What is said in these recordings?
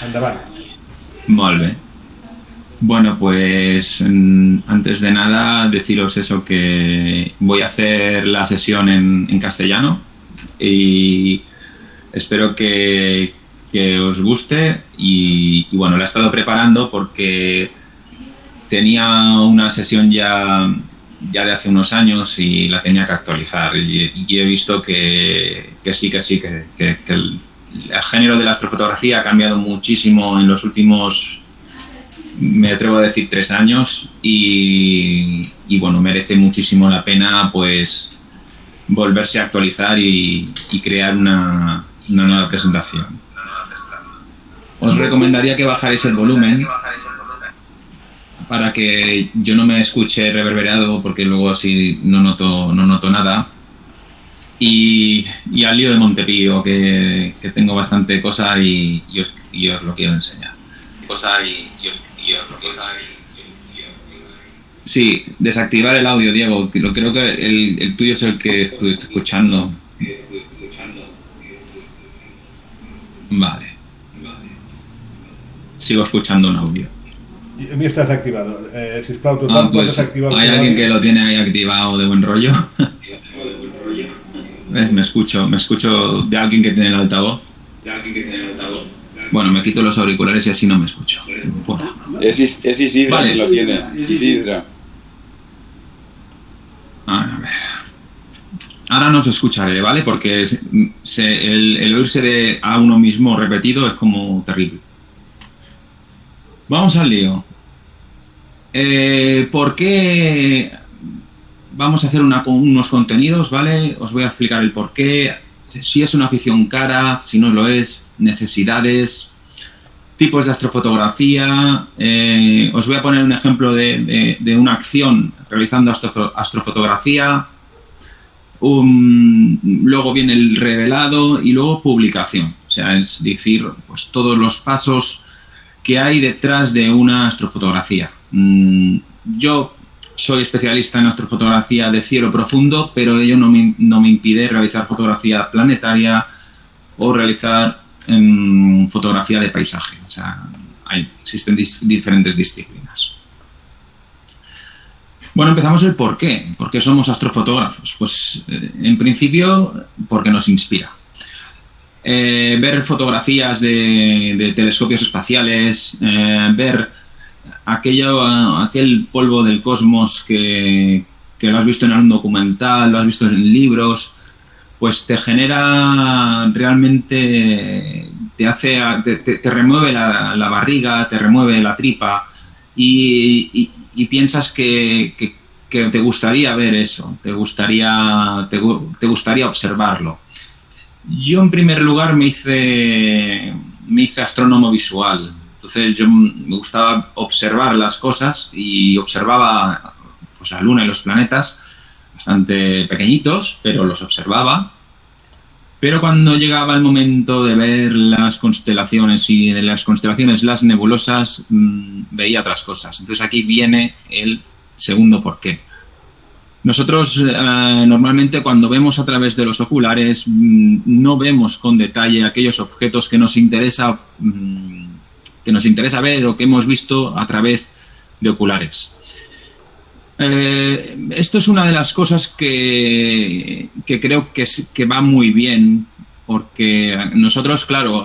Endavant. Molt bé. Bueno, pues antes de nada deciros eso, que voy a hacer la sesión en castellano y espero que os guste y bueno, la he estado preparando porque tenía una sesión ya de hace unos años y la tenía que actualizar y he visto que el género de la astrofotografía ha cambiado muchísimo en los últimos, me atrevo a decir, 3 años y bueno, merece muchísimo la pena pues volverse a actualizar y crear una nueva presentación. Os recomendaría que bajarais el volumen para que yo no me escuche reverberado, porque luego así no noto nada. Y al lío de Montepío, que tengo bastante cosa y os lo quiero enseñar. Sí, desactivar el audio, Diego. Creo que el tuyo es el que estoy escuchando. Vale. Sigo escuchando un audio. A mi està desactivado. Sisplau, tothom pot desactivar el hay alguien que lo tiene ahí activado de buen rollo. ¿Ves? Me escucho de alguien que tiene el altavoz. Bueno, me quito los auriculares y así no me escucho. Bueno. Es Isidra, vale. Que lo tiene. Isidra. A ver. Ahora no os escucharé, ¿vale? Porque el oírse a uno mismo repetido es como terrible. Vamos al lío. ¿Por qué vamos a hacer unos contenidos, ¿vale? Os voy a explicar el por qué, si es una afición cara, si no lo es, necesidades, tipos de astrofotografía. Os voy a poner un ejemplo de una acción realizando astrofotografía. Luego viene el revelado y luego publicación. O sea, es decir, pues todos los pasos que hay detrás de una astrofotografía. Yo soy especialista en astrofotografía de cielo profundo, pero ello no me impide realizar fotografía planetaria o realizar fotografía de paisaje. O sea, existen diferentes disciplinas. Bueno, empezamos el por qué. ¿Por qué somos astrofotógrafos? Pues, en principio, porque nos inspira. Ver fotografías de telescopios espaciales, ver aquel polvo del cosmos que lo has visto en algún documental, lo has visto en libros, pues te genera realmente, te remueve la barriga, te remueve la tripa y piensas que te gustaría ver eso, te gustaría observarlo. Yo, en primer lugar, me hice astrónomo visual. Entonces, yo me gustaba observar las cosas y observaba pues, la Luna y los planetas bastante pequeñitos, pero los observaba. Pero cuando llegaba el momento de ver las constelaciones y de las constelaciones las nebulosas, veía otras cosas. Entonces, aquí viene el segundo porqué. Nosotros normalmente cuando vemos a través de los oculares no vemos con detalle aquellos objetos que nos interesa ver o que hemos visto a través de oculares. Esto es una de las cosas que creo que va muy bien, porque nosotros, claro,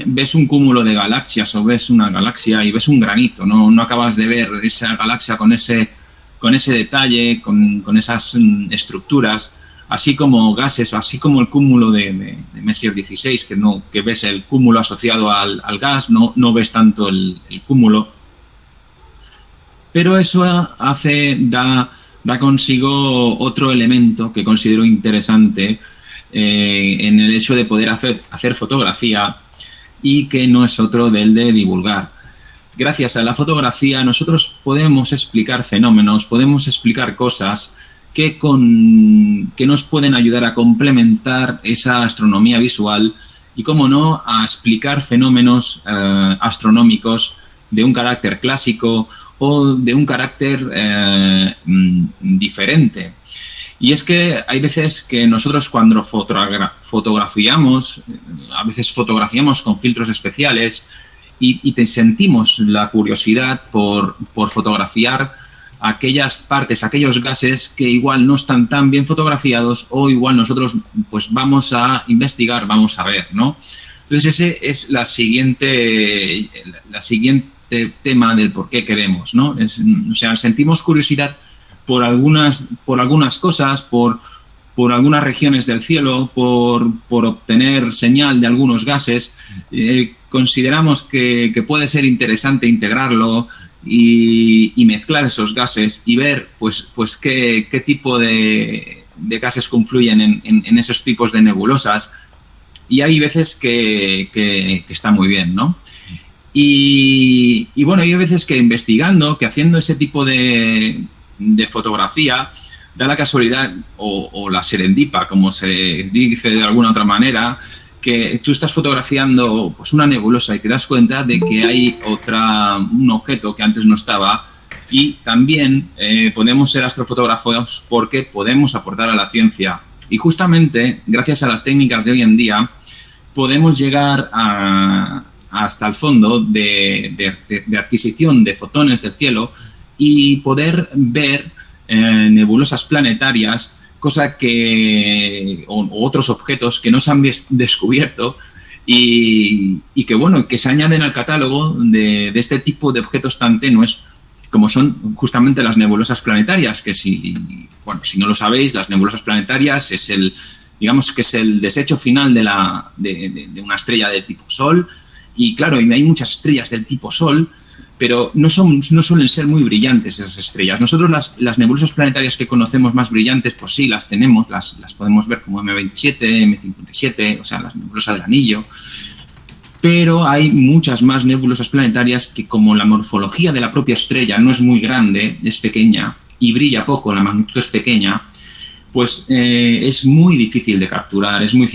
ves un cúmulo de galaxias o ves una galaxia y ves un granito, no acabas de ver esa galaxia con ese detalle, con esas estructuras, así como gases, así como el cúmulo de Messier 16, que ves el cúmulo asociado al gas, no ves tanto el cúmulo. Pero eso da consigo otro elemento que considero interesante en el hecho de poder hacer fotografía y que no es otro del de divulgar. Gracias a la fotografía nosotros podemos explicar fenómenos, podemos explicar cosas que nos pueden ayudar a complementar esa astronomía visual y, cómo no, a explicar fenómenos astronómicos de un carácter clásico o de un carácter diferente. Y es que hay veces que nosotros cuando fotografiamos, a veces fotografiamos con filtros especiales y te sentimos la curiosidad por fotografiar aquellas partes, aquellos gases que igual no están tan bien fotografiados o igual nosotros pues vamos a investigar, vamos a ver, ¿no? Entonces ese es la siguiente tema del por qué queremos, ¿no? O sea, sentimos curiosidad por algunas cosas, por algunas regiones del cielo, por obtener señal de algunos gases. Consideramos que puede ser interesante integrarlo y mezclar esos gases y ver pues qué tipo de gases confluyen en esos tipos de nebulosas. Y hay veces que está muy bien, ¿no? Y bueno, hay veces que investigando, que haciendo ese tipo de fotografía, da la casualidad o la serendipa, como se dice de alguna otra manera, que tú estás fotografiando pues una nebulosa y te das cuenta de que hay un objeto que antes no estaba, y también podemos ser astrofotógrafos porque podemos aportar a la ciencia. Y justamente, gracias a las técnicas de hoy en día, podemos llegar hasta el fondo de adquisición de fotones del cielo y poder ver nebulosas planetarias, cosa que o otros objetos que no se han descubierto y que bueno, que se añaden al catálogo de este tipo de objetos tan tenues como son justamente las nebulosas planetarias, que si no lo sabéis, las nebulosas planetarias es digamos que es el desecho final de una estrella de tipo Sol. Y claro, hay muchas estrellas del tipo Sol, pero no suelen ser muy brillantes esas estrellas. Nosotros las nebulosas planetarias que conocemos más brillantes, pues sí, las tenemos, las podemos ver como M27, M57, o sea, las nebulosas del anillo. Pero hay muchas más nebulosas planetarias que, como la morfología de la propia estrella no es muy grande, es pequeña y brilla poco, la magnitud es pequeña, pues es muy difícil de capturar, es muy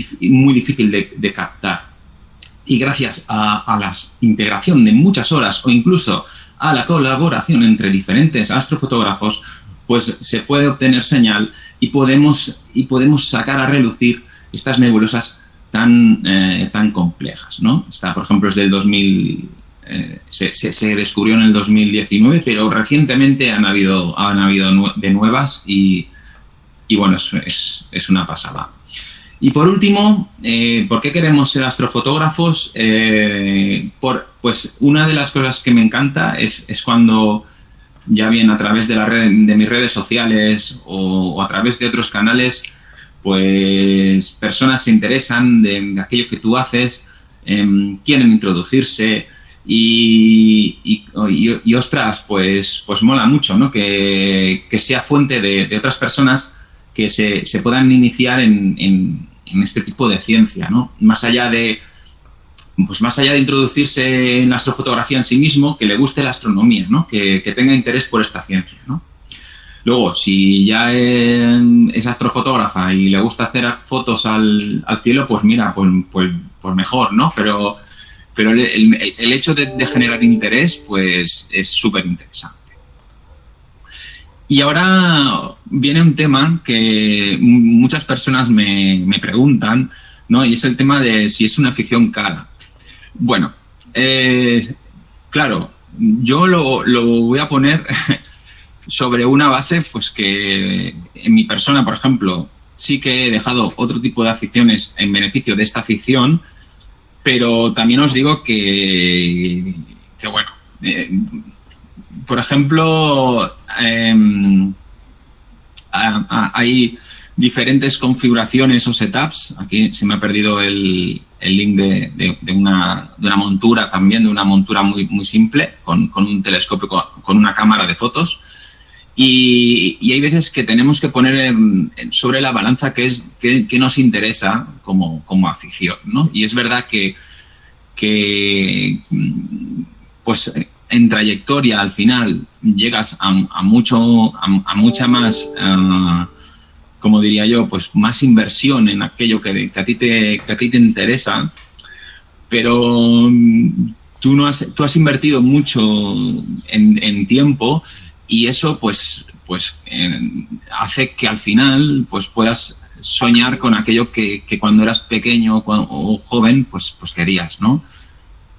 difícil de captar. Y gracias a la integración de muchas horas o incluso a la colaboración entre diferentes astrofotógrafos, pues se puede obtener señal y podemos sacar a relucir estas nebulosas tan complejas, ¿no? Por ejemplo, es del 2000, se descubrió en el 2019, pero recientemente han habido de nuevas y bueno, es una pasada. Y por último, ¿por qué queremos ser astrofotógrafos? Pues una de las cosas que me encanta es cuando, ya bien a través de mis redes sociales o a través de otros canales, pues personas se interesan de aquello que tú haces, quieren introducirse y ostras, pues mola mucho, ¿no? Que sea fuente de otras personas que se puedan iniciar en este tipo de ciencia, ¿no? Más allá de introducirse en la astrofotografía en sí mismo, que le guste la astronomía, ¿no? Que tenga interés por esta ciencia, ¿no? Luego, si ya es astrofotógrafa y le gusta hacer fotos al cielo, pues mira, pues mejor, ¿no? Pero el hecho de generar interés, pues es súper interesante. Y ahora viene un tema que muchas personas me preguntan, ¿no? Y es el tema de si es una afición cara. Bueno, claro, yo lo voy a poner sobre una base, pues que en mi persona, por ejemplo, sí que he dejado otro tipo de aficiones en beneficio de esta afición, pero también os digo que bueno, por ejemplo, hay diferentes configuraciones o setups. Aquí se me ha perdido el link de una montura también, de una montura muy simple, con un telescopio, con una cámara de fotos. Y hay veces que tenemos que poner sobre la balanza qué nos interesa como afición, ¿no? Y es verdad que pues en trayectoria al final llegas a mucha más, como diría yo, pues más inversión en aquello que a ti te interesa, pero tú has invertido mucho en tiempo, y eso pues hace que al final pues puedas soñar con aquello que cuando eras pequeño o joven pues querías, ¿no?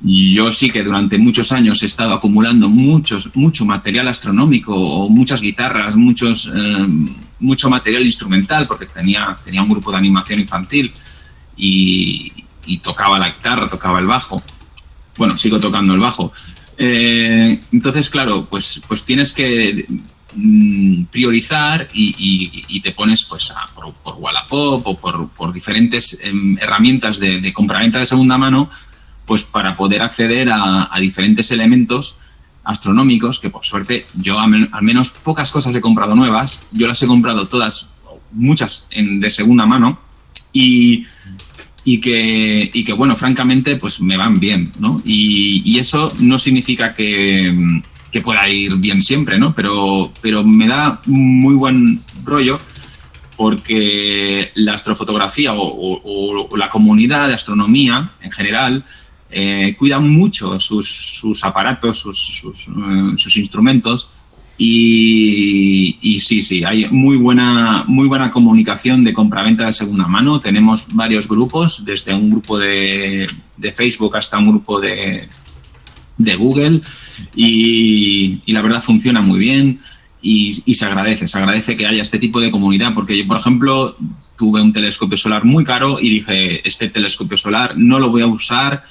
Yo sí que durante muchos años he estado acumulando mucho material astronómico, o muchas guitarras, mucho material instrumental, porque tenía un grupo de animación infantil y tocaba la guitarra, tocaba el bajo. Bueno, sigo tocando el bajo. Entonces, claro, pues tienes que priorizar y te pones pues por Wallapop o por diferentes herramientas de compraventa de segunda mano, pues para poder acceder a diferentes elementos astronómicos que, por suerte, yo al menos pocas cosas he comprado nuevas. Yo las he comprado todas, muchas de segunda mano, y que bueno, francamente, pues me van bien, ¿no? Y eso no significa que pueda ir bien siempre, ¿no? Pero me da muy buen rollo, porque la astrofotografía o la comunidad de astronomía en general cuida mucho sus aparatos, sus instrumentos, y sí, hay muy buena comunicación de compraventa de segunda mano. Tenemos varios grupos, desde un grupo de Facebook hasta un grupo de Google, y la verdad funciona muy bien, y se agradece que haya este tipo de comunidad, porque yo, por ejemplo, tuve un telescopio solar muy caro y dije, este telescopio solar no lo voy a usar,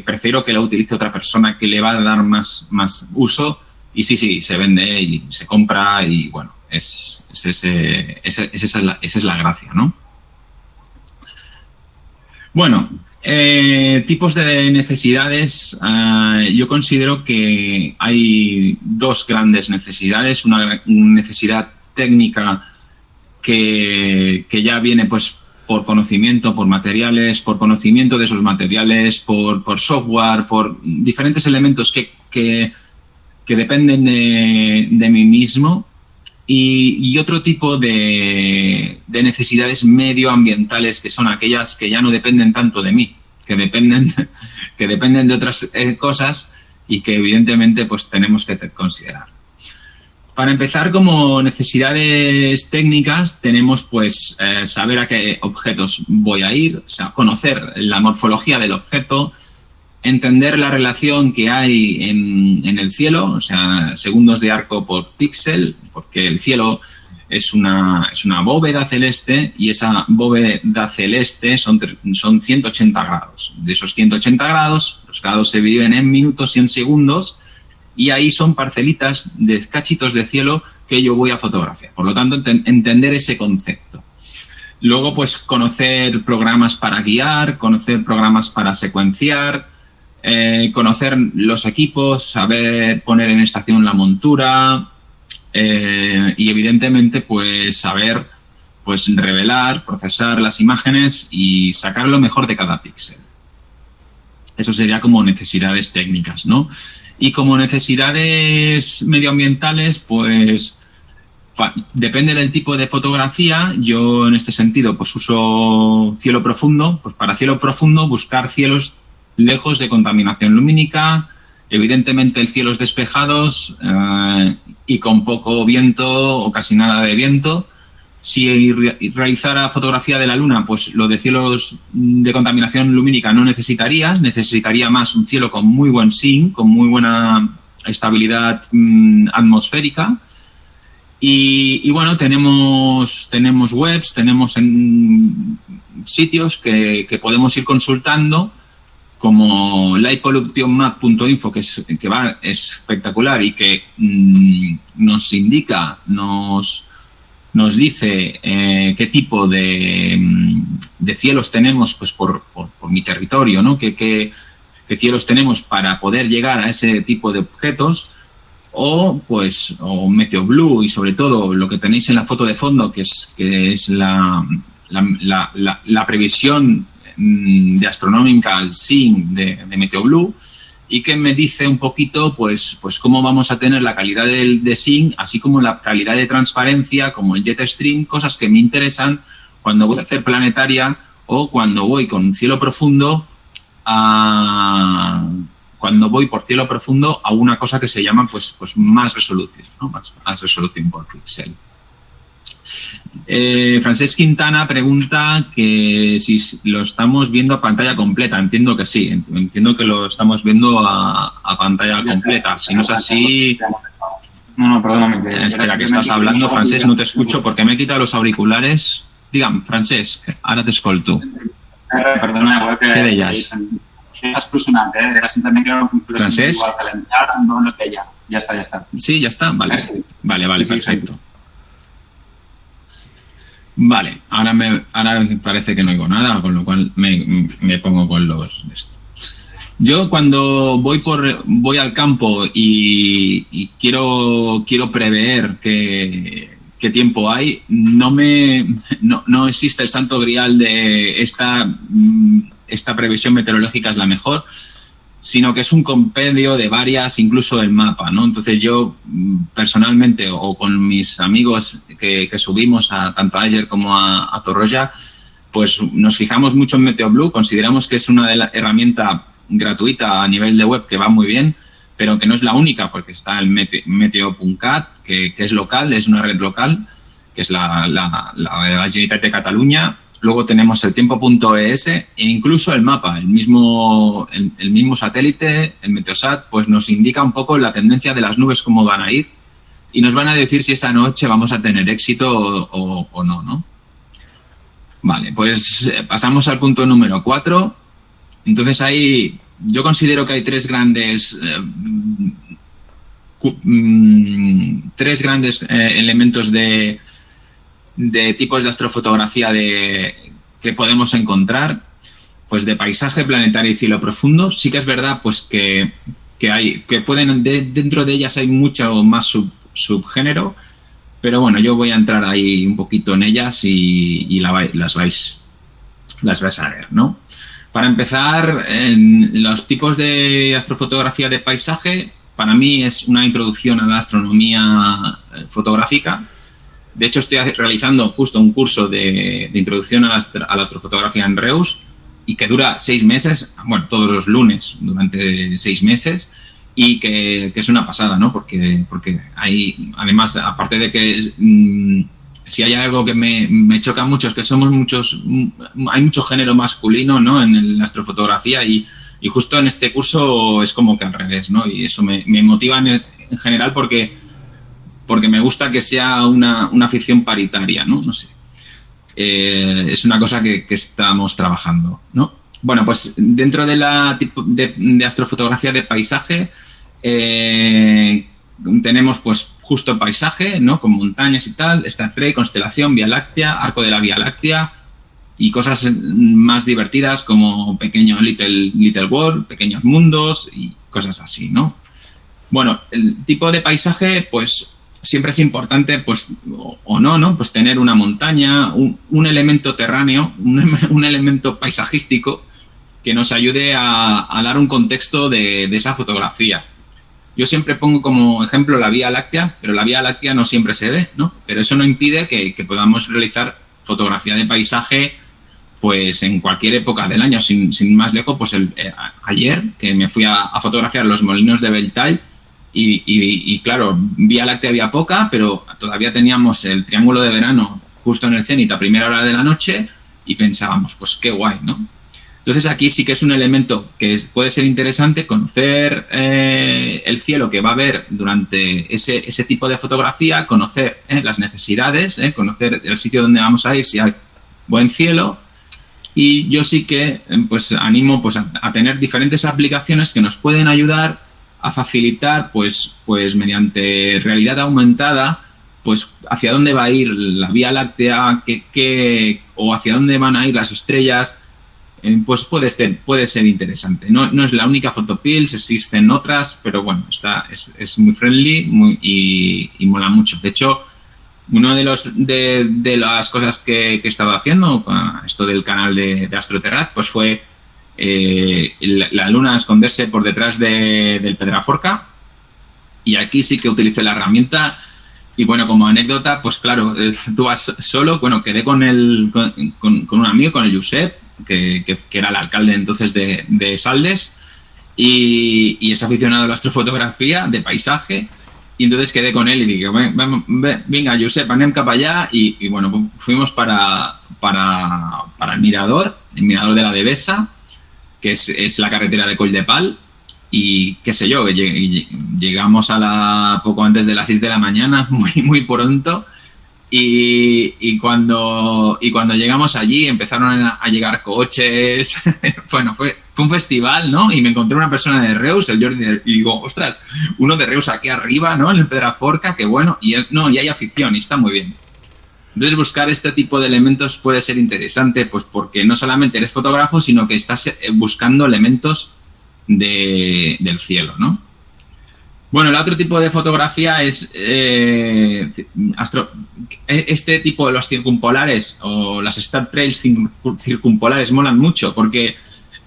prefiero que lo utilice otra persona que le va a dar más uso, y sí, se vende y se compra, y bueno, esa es la gracia, ¿no? Bueno, tipos de necesidades. Yo considero que hay dos grandes necesidades. Una necesidad técnica que ya viene pues por conocimiento, por materiales, por conocimiento de esos materiales, por software, por diferentes elementos que dependen de mí mismo, y otro tipo de necesidades medioambientales, que son aquellas que ya no dependen tanto de mí, que dependen de otras cosas, y que evidentemente pues tenemos que considerar. Para empezar, como necesidades técnicas, tenemos pues saber a qué objetos voy a ir, o sea, conocer la morfología del objeto, entender la relación que hay en el cielo, o sea, segundos de arco por píxel, porque el cielo es una bóveda celeste, y esa bóveda celeste son 180 grados. De esos 180 grados, los grados se dividen en minutos y en segundos, y ahí son parcelitas de cachitos de cielo que yo voy a fotografiar. Por lo tanto, entender ese concepto. Luego, pues, conocer programas para guiar, conocer programas para secuenciar, conocer los equipos, saber poner en estación la montura, y evidentemente pues saber pues revelar, procesar las imágenes y sacar lo mejor de cada píxel. Eso sería como necesidades técnicas, ¿no? Y como necesidades medioambientales, pues depende del tipo de fotografía. Yo en este sentido pues uso cielo profundo. Pues para cielo profundo, buscar cielos lejos de contaminación lumínica, evidentemente el cielos despejados y con poco viento o casi nada de viento. Si realizara fotografía de la Luna, pues lo de cielos de contaminación lumínica no necesitaría más un cielo con muy buen sync, con muy buena estabilidad atmosférica. Y bueno, tenemos webs, tenemos sitios que podemos ir consultando, como lightpollutionmap.info, que es espectacular y que nos indica, nos dice qué tipo de cielos tenemos pues por mi territorio, ¿no? Qué cielos tenemos para poder llegar a ese tipo de objetos, o MeteoBlue, y sobre todo lo que tenéis en la foto de fondo, que es la previsión de Astronomical Sync de MeteoBlue, y que me dice un poquito pues cómo vamos a tener la calidad de sync, así como la calidad de transparencia, como el Jetstream, cosas que me interesan cuando voy a hacer planetaria o cuando voy con cielo profundo cuando voy por cielo profundo a una cosa que se llama pues más resolución, ¿no? Más resolución por píxel. Francesc Quintana pregunta que si lo estamos viendo a pantalla completa. Entiendo que sí, entiendo que lo estamos viendo a pantalla completa. Si no es así... No, perdóname. Espera, que estás hablando, Francesc, no te escucho porque me he quitado los auriculares. Dígame, Francesc, ara t'escolto. Perdona, què deies? Estàs exclusionant, Era simplement que era una configuració Francesc? igual calentar, no lo que ya. Ya está. Sí, ya está, vale. Sí. Vale, Sí, perfecto. Vale, ahora me parece que no oigo nada, con lo cual me pongo con los... Yo cuando voy al campo y quiero prever qué tiempo hay, no existe el santo grial de esta previsión meteorológica es la mejor, sino que es un compendio de varias, incluso el mapa, ¿no? Entonces yo personalmente o con mis amigos que subimos tanto a Àger como a Torroja, pues nos fijamos mucho en MeteoBlue, consideramos que es una herramienta gratuita a nivel de web que va muy bien, pero que no es la única, porque está el Meteo.cat, que es local, es una red local, que es la de la Generalitat de Catalunya. Luego tenemos el tiempo.es e incluso el mapa, el mismo satélite, el Meteosat, pues nos indica un poco la tendencia de las nubes, cómo van a ir, y nos van a decir si esa noche vamos a tener éxito o no, ¿no? Vale, pues pasamos al punto número 4. Entonces yo considero que hay tres grandes elementos de tipos de astrofotografía que podemos encontrar, pues de paisaje, planetario y cielo profundo. Sí que es verdad pues que dentro de ellas hay mucho más subgénero, pero bueno, yo voy a entrar ahí un poquito en ellas y las vais a ver, ¿no? Para empezar, los tipos de astrofotografía de paisaje, para mí es una introducción a la astronomía fotográfica. De hecho, estoy realizando justo un curso de introducción a la astrofotografía en Reus y que dura 6 meses, bueno, todos los lunes durante 6 meses, y que es una pasada, ¿no? Porque hay, además, aparte de que si hay algo que me choca mucho es que hay mucho género masculino, ¿no? En la astrofotografía y justo en este curso es como que al revés, ¿no? Y eso me motiva en general porque me gusta que sea una afición paritaria, ¿no? No sé. Es una cosa que estamos trabajando, ¿no? Bueno, pues dentro de la de astrofotografía de paisaje tenemos pues justo paisaje, ¿no? Con montañas y tal, Star Trek, constelación, Vía Láctea, arco de la Vía Láctea y cosas más divertidas como pequeño Little World, pequeños mundos y cosas así, ¿no? Bueno, el tipo de paisaje, pues siempre es importante, pues, o no, pues tener una montaña, un elemento terráneo, un elemento paisajístico que nos ayude a dar un contexto de esa fotografía. Yo siempre pongo como ejemplo la Vía Láctea, pero la Vía Láctea no siempre se ve, ¿no? Pero eso no impide que podamos realizar fotografía de paisaje pues en cualquier época del año. Sin más lejos, pues ayer que me fui a fotografiar los molinos de Belltall y claro, Vía Láctea había poca, pero todavía teníamos el triángulo de verano justo en el cenit a primera hora de la noche y pensábamos, pues qué guay, ¿no? Entonces aquí sí que es un elemento que puede ser interesante conocer el cielo que va a haber durante ese tipo de fotografía, conocer las necesidades, conocer el sitio donde vamos a ir, si hay buen cielo. Y yo sí que pues animo pues a tener diferentes aplicaciones que nos pueden ayudar a facilitar pues mediante realidad aumentada pues hacia dónde va a ir la Vía Láctea, o hacia dónde van a ir las estrellas. Pues puede ser interesante. No es la única Photopills, existen otras, pero bueno, es muy friendly y mola mucho. De hecho, uno de las cosas que he estado haciendo con esto del canal de Astroterrat, pues fue la luna esconderse por detrás del Pedraforca, y aquí sí que utilicé la herramienta. Y bueno, como anécdota, pues claro, tú vas solo. Bueno, quedé con un amigo, con el Josep, que era el alcalde entonces de Saldes, y es aficionado a la astrofotografía de paisaje, Y entonces quedé con él y dije, venga, Josep, anem cap allá. Y bueno, fuimos para el mirador de la Devesa, que es la carretera de Colldepal. Y qué sé yo, llegamos poco antes de las 6 de la mañana, muy pronto. Y cuando llegamos allí empezaron a llegar coches. Bueno, fue un festival, ¿no? Y me encontré una persona de Reus, el Jordi, y digo, ostras, uno de Reus aquí arriba, ¿no? En el Pedraforca, que bueno. Y hay afición y está muy bien. Entonces buscar este tipo de elementos puede ser interesante, pues porque no solamente eres fotógrafo, sino que estás buscando elementos del cielo, ¿no? Bueno, el otro tipo de fotografía es este tipo de los circumpolares o las Star Trails circumpolares molan mucho porque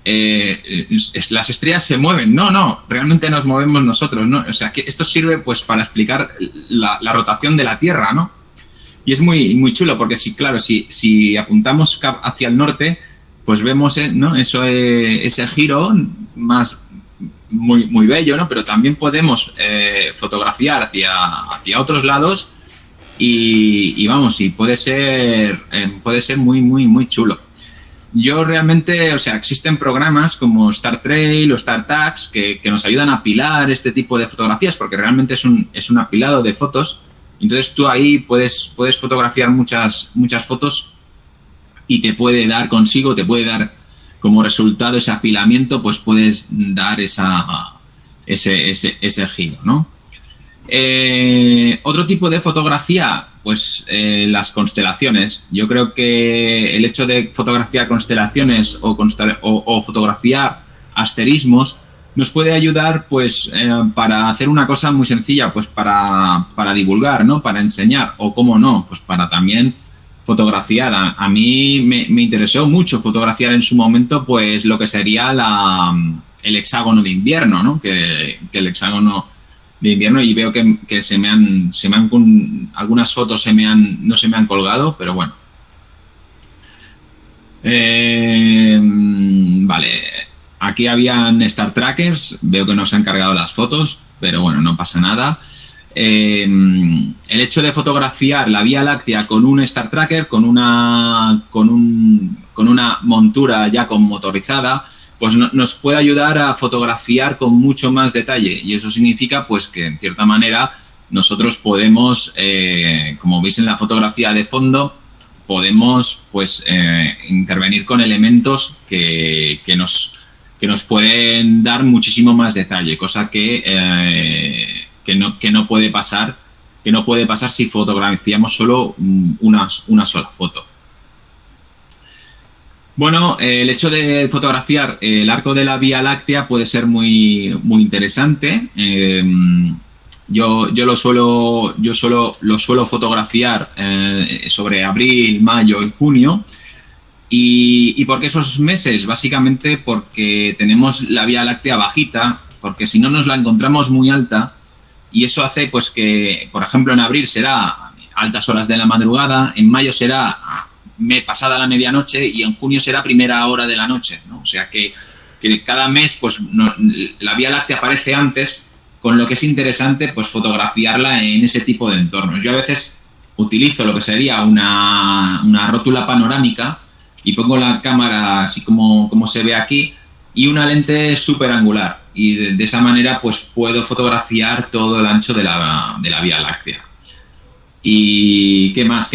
las estrellas se mueven. No, realmente nos movemos nosotros, ¿no? O sea, que esto sirve pues para explicar la rotación de la Tierra, ¿no? Y es muy chulo porque si apuntamos hacia el norte, pues vemos, ¿no? Ese giro más muy bello, ¿no? Pero también podemos fotografiar hacia otros lados y vamos, y puede ser muy chulo. Yo realmente, o sea, existen programas como Star Trail o Star Tags que nos ayudan a apilar este tipo de fotografías porque realmente es un apilado de fotos. Entonces tú ahí puedes fotografiar muchas fotos y te puede dar como resultado ese apilamiento, pues puedes dar ese giro, ¿no? Otro tipo de fotografía, pues las constelaciones. Yo creo que el hecho de fotografiar constelaciones o fotografiar asterismos nos puede ayudar, pues, para hacer una cosa muy sencilla, pues para divulgar, ¿no? Para enseñar, o cómo no, pues para también fotografiar. A mí me interesó mucho fotografiar en su momento, pues, lo que sería el hexágono de invierno, ¿no? Que el hexágono de invierno, y veo que algunas fotos no se me han colgado, pero bueno. Vale. Aquí habían Star Trackers, veo que no se han cargado las fotos, pero bueno, no pasa nada. El hecho de fotografiar la Vía Láctea con un Star Tracker, con una montura ya motorizada, pues nos puede ayudar a fotografiar con mucho más detalle. Y eso significa pues que en cierta manera nosotros podemos, como veis en la fotografía de fondo, podemos pues intervenir con elementos que nos pueden dar muchísimo más detalle, cosa que no puede pasar si fotografiamos solo una sola foto. Bueno, el hecho de fotografiar el arco de la Vía Láctea puede ser muy interesante. Yo lo suelo fotografiar sobre abril, mayo y junio. ¿Y por qué esos meses? Básicamente porque tenemos la Vía Láctea bajita, porque si no nos la encontramos muy alta, y eso hace pues que, por ejemplo, en abril será altas horas de la madrugada, en mayo será pasada la medianoche y en junio será primera hora de la noche, ¿no? O sea que cada mes pues la Vía Láctea aparece antes, con lo que es interesante pues fotografiarla en ese tipo de entornos. Yo a veces utilizo lo que sería una rótula panorámica y pongo la cámara así como se ve aquí y una lente súper angular, y de esa manera pues puedo fotografiar todo el ancho de la Vía Láctea. ¿Y qué más?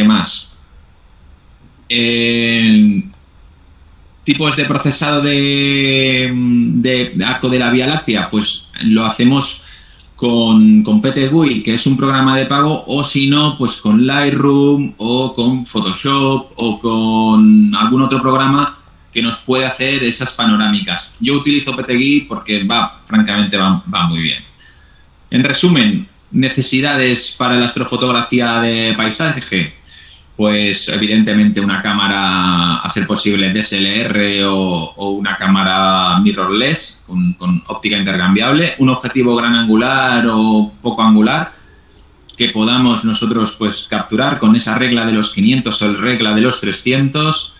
Tipos de procesado de arco de la Vía Láctea, pues lo hacemos con PTGui, que es un programa de pago, o si no, pues con Lightroom o con Photoshop o con algún otro programa que nos puede hacer esas panorámicas. Yo utilizo PTGui porque francamente va muy bien. En resumen, necesidades para la astrofotografía de paisaje, pues evidentemente una cámara, a ser posible DSLR o una cámara mirrorless con óptica intercambiable, un objetivo gran angular o poco angular que podamos nosotros pues capturar con esa regla de los 500 o regla de los 300,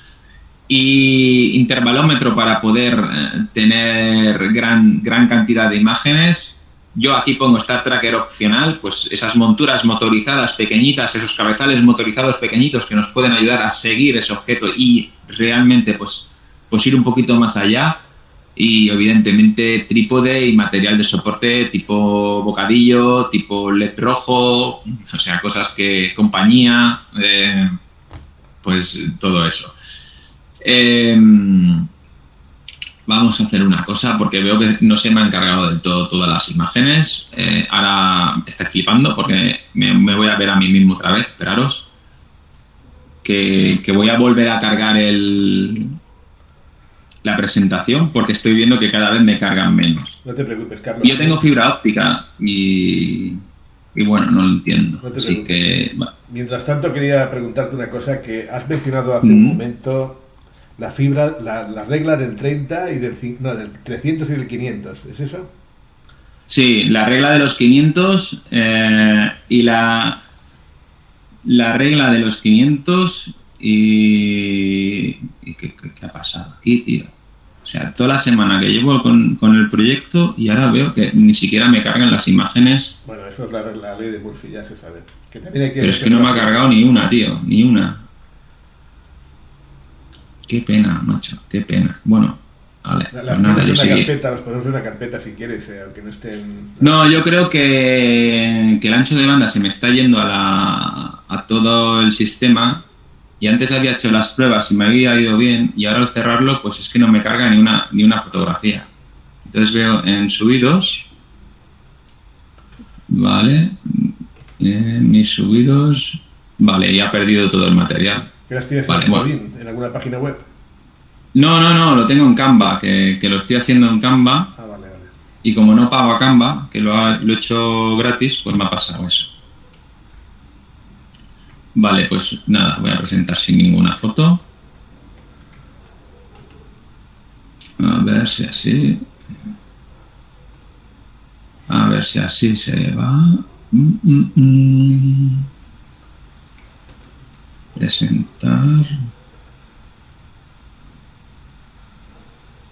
y intervalómetro para poder tener gran cantidad de imágenes, Yo aquí pongo Star Tracker opcional, pues esas monturas motorizadas pequeñitas, esos cabezales motorizados pequeñitos que nos pueden ayudar a seguir ese objeto y realmente pues ir un poquito más allá. Y evidentemente trípode y material de soporte tipo bocadillo, tipo LED rojo, o sea, cosas que compañía, pues todo eso. Vamos a hacer una cosa porque veo que no se me han cargado del todo todas las imágenes. Ahora estoy flipando porque me voy a ver a mí mismo otra vez, esperaros. Que voy a volver a cargar la presentación porque estoy viendo que cada vez me cargan menos. No te preocupes, Carlos. Yo tengo fibra óptica y bueno, no lo entiendo. No te así preocupes. que... Mientras tanto, quería preguntarte una cosa que has mencionado hace un momento. La fibra, la regla del 30 y del 300 y del 500, ¿es eso? Sí, la regla de los 500 y la regla de los 500 y ¿qué ha pasado aquí, tío? O sea, toda la semana que llevo con el proyecto y ahora veo que ni siquiera me cargan las imágenes. Bueno, eso es la ley de Murphy, ya se sabe. Que también hay que... Pero es que no me ha cargado ni una, tío, ni una. Qué pena, macho, qué pena. Bueno, vale. Las nada, podemos hacer una carpeta si quieres, aunque no estén... No, yo creo que el ancho de banda se me está yendo a todo el sistema y antes había hecho las pruebas y me había ido bien y ahora al cerrarlo pues es que no me carga ni una fotografía. Entonces veo en subidos, vale, mis subidos, vale, y ha perdido todo el material. ¿Qué las tienes en alguna página web? No, lo tengo en Canva, que lo estoy haciendo en Canva. Ah, vale. Y como no pago a Canva, que lo he hecho gratis, pues me ha pasado eso. Vale, pues nada, voy a presentar sin ninguna foto. A ver si así... A ver si así se va. Presentar...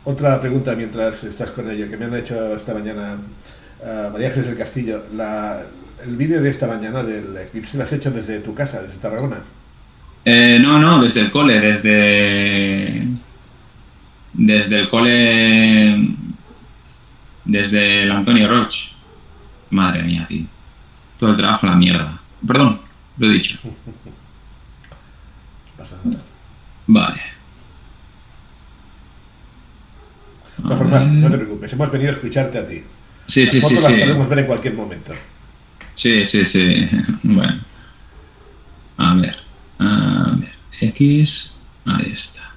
Otra pregunta mientras estás con ello, que me han hecho esta mañana María Ángeles del Castillo. El vídeo de esta mañana del eclipse lo has hecho desde tu casa, desde Tarragona. No, desde el cole, desde el cole, desde el Antonio Roch. Madre mía, tío. Todo el trabajo a la mierda. Perdón, lo he dicho. No pasa nada. Vale. De todas formas, no te preocupes, hemos venido a escucharte a ti. Sí. Las fotos las podemos ver en cualquier momento. Sí. Bueno. A ver. X. Ahí está.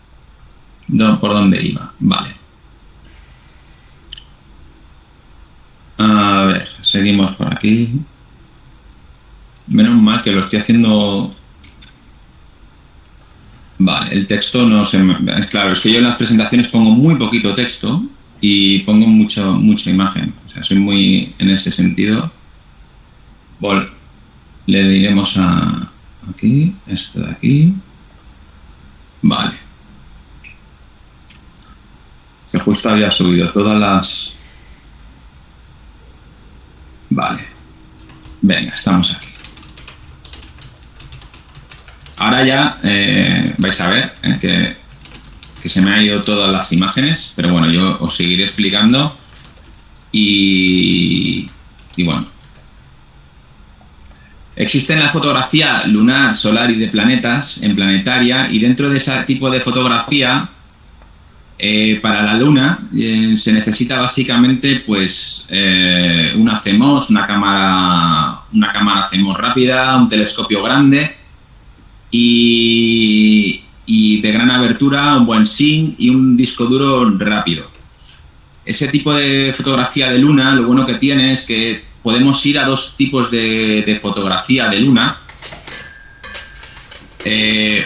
¿Por dónde iba? Vale. A ver, seguimos por aquí. Menos mal que lo estoy haciendo... Vale, el texto no se me... Es claro, es que yo en las presentaciones pongo muy poquito texto y pongo mucha imagen. O sea, soy muy en ese sentido. Bueno, le diremos a aquí, esto de aquí. Vale. Que justo había subido todas las... Vale. Venga, estamos aquí. Ahora ya vais a ver que se me han ido todas las imágenes, pero bueno, yo os seguiré explicando y bueno. Existe la fotografía lunar, solar y de planetas en planetaria, y dentro de ese tipo de fotografía para la luna se necesita básicamente pues una CMOS, una cámara CMOS rápida, un telescopio grande y de gran abertura, un buen sync y un disco duro rápido. Ese tipo de fotografía de luna, lo bueno que tiene es que podemos ir a dos tipos de fotografía de luna.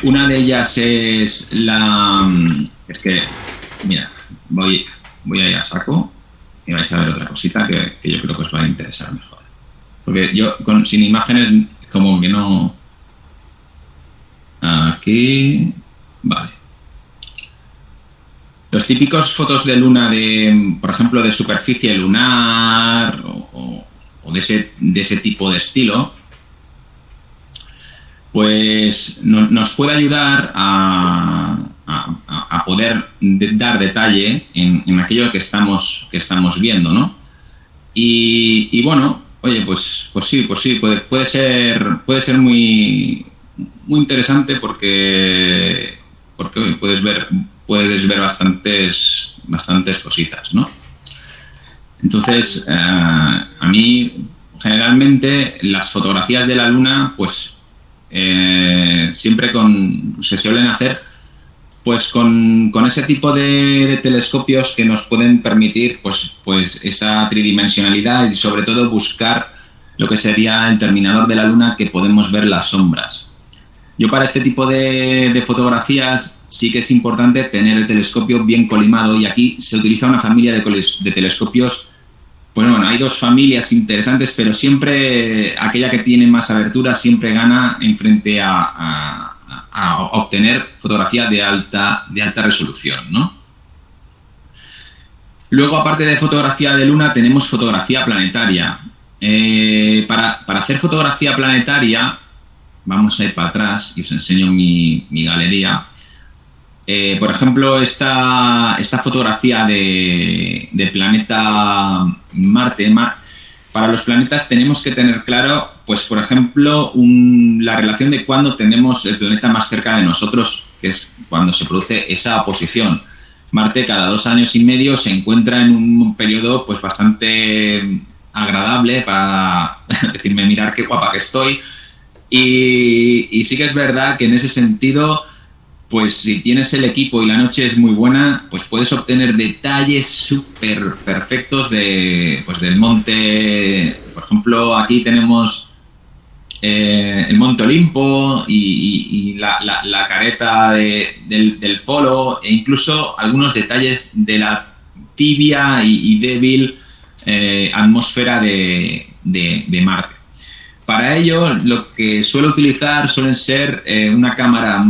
Una de ellas es la... Es que, mira, voy a ir a saco y vais a ver otra cosita que yo creo que os va a interesar mejor. Porque yo sin imágenes como que no... Aquí... Vale. Los típicos fotos de luna por ejemplo, de superficie lunar o de ese tipo de estilo, pues nos puede ayudar a poder dar detalle en aquello que estamos viendo, ¿no? Y bueno, oye, pues sí, puede ser muy interesante porque puedes ver bastantes cositas, ¿no? Entonces, a mí generalmente las fotografías de la Luna, pues siempre se suelen hacer pues con ese tipo de telescopios que nos pueden permitir pues esa tridimensionalidad y sobre todo buscar lo que sería el terminador de la Luna, que podemos ver las sombras. Yo para este tipo de fotografías sí que es importante tener el telescopio bien colimado, y aquí se utiliza una familia de telescopios. Pues bueno, hay dos familias interesantes, pero siempre aquella que tiene más abertura siempre gana en frente a obtener fotografía de alta resolución, ¿no? Luego, aparte de fotografía de luna, tenemos fotografía planetaria. Para hacer fotografía planetaria, vamos a ir para atrás y os enseño mi galería. Por ejemplo, esta fotografía de planeta Marte. Para los planetas tenemos que tener claro, pues por ejemplo, la relación de cuando tenemos el planeta más cerca de nosotros, que es cuando se produce esa oposición. Marte cada 2 años y medio se encuentra en un periodo pues bastante agradable para decirme, mirar qué guapa que estoy. Y sí que es verdad que en ese sentido, pues si tienes el equipo y la noche es muy buena, pues puedes obtener detalles súper perfectos del monte. Por ejemplo, aquí tenemos el Monte Olimpo y la careta del polo, e incluso algunos detalles de la tibia y débil atmósfera de Marte. Para ello, lo que suelo utilizar suelen ser una cámara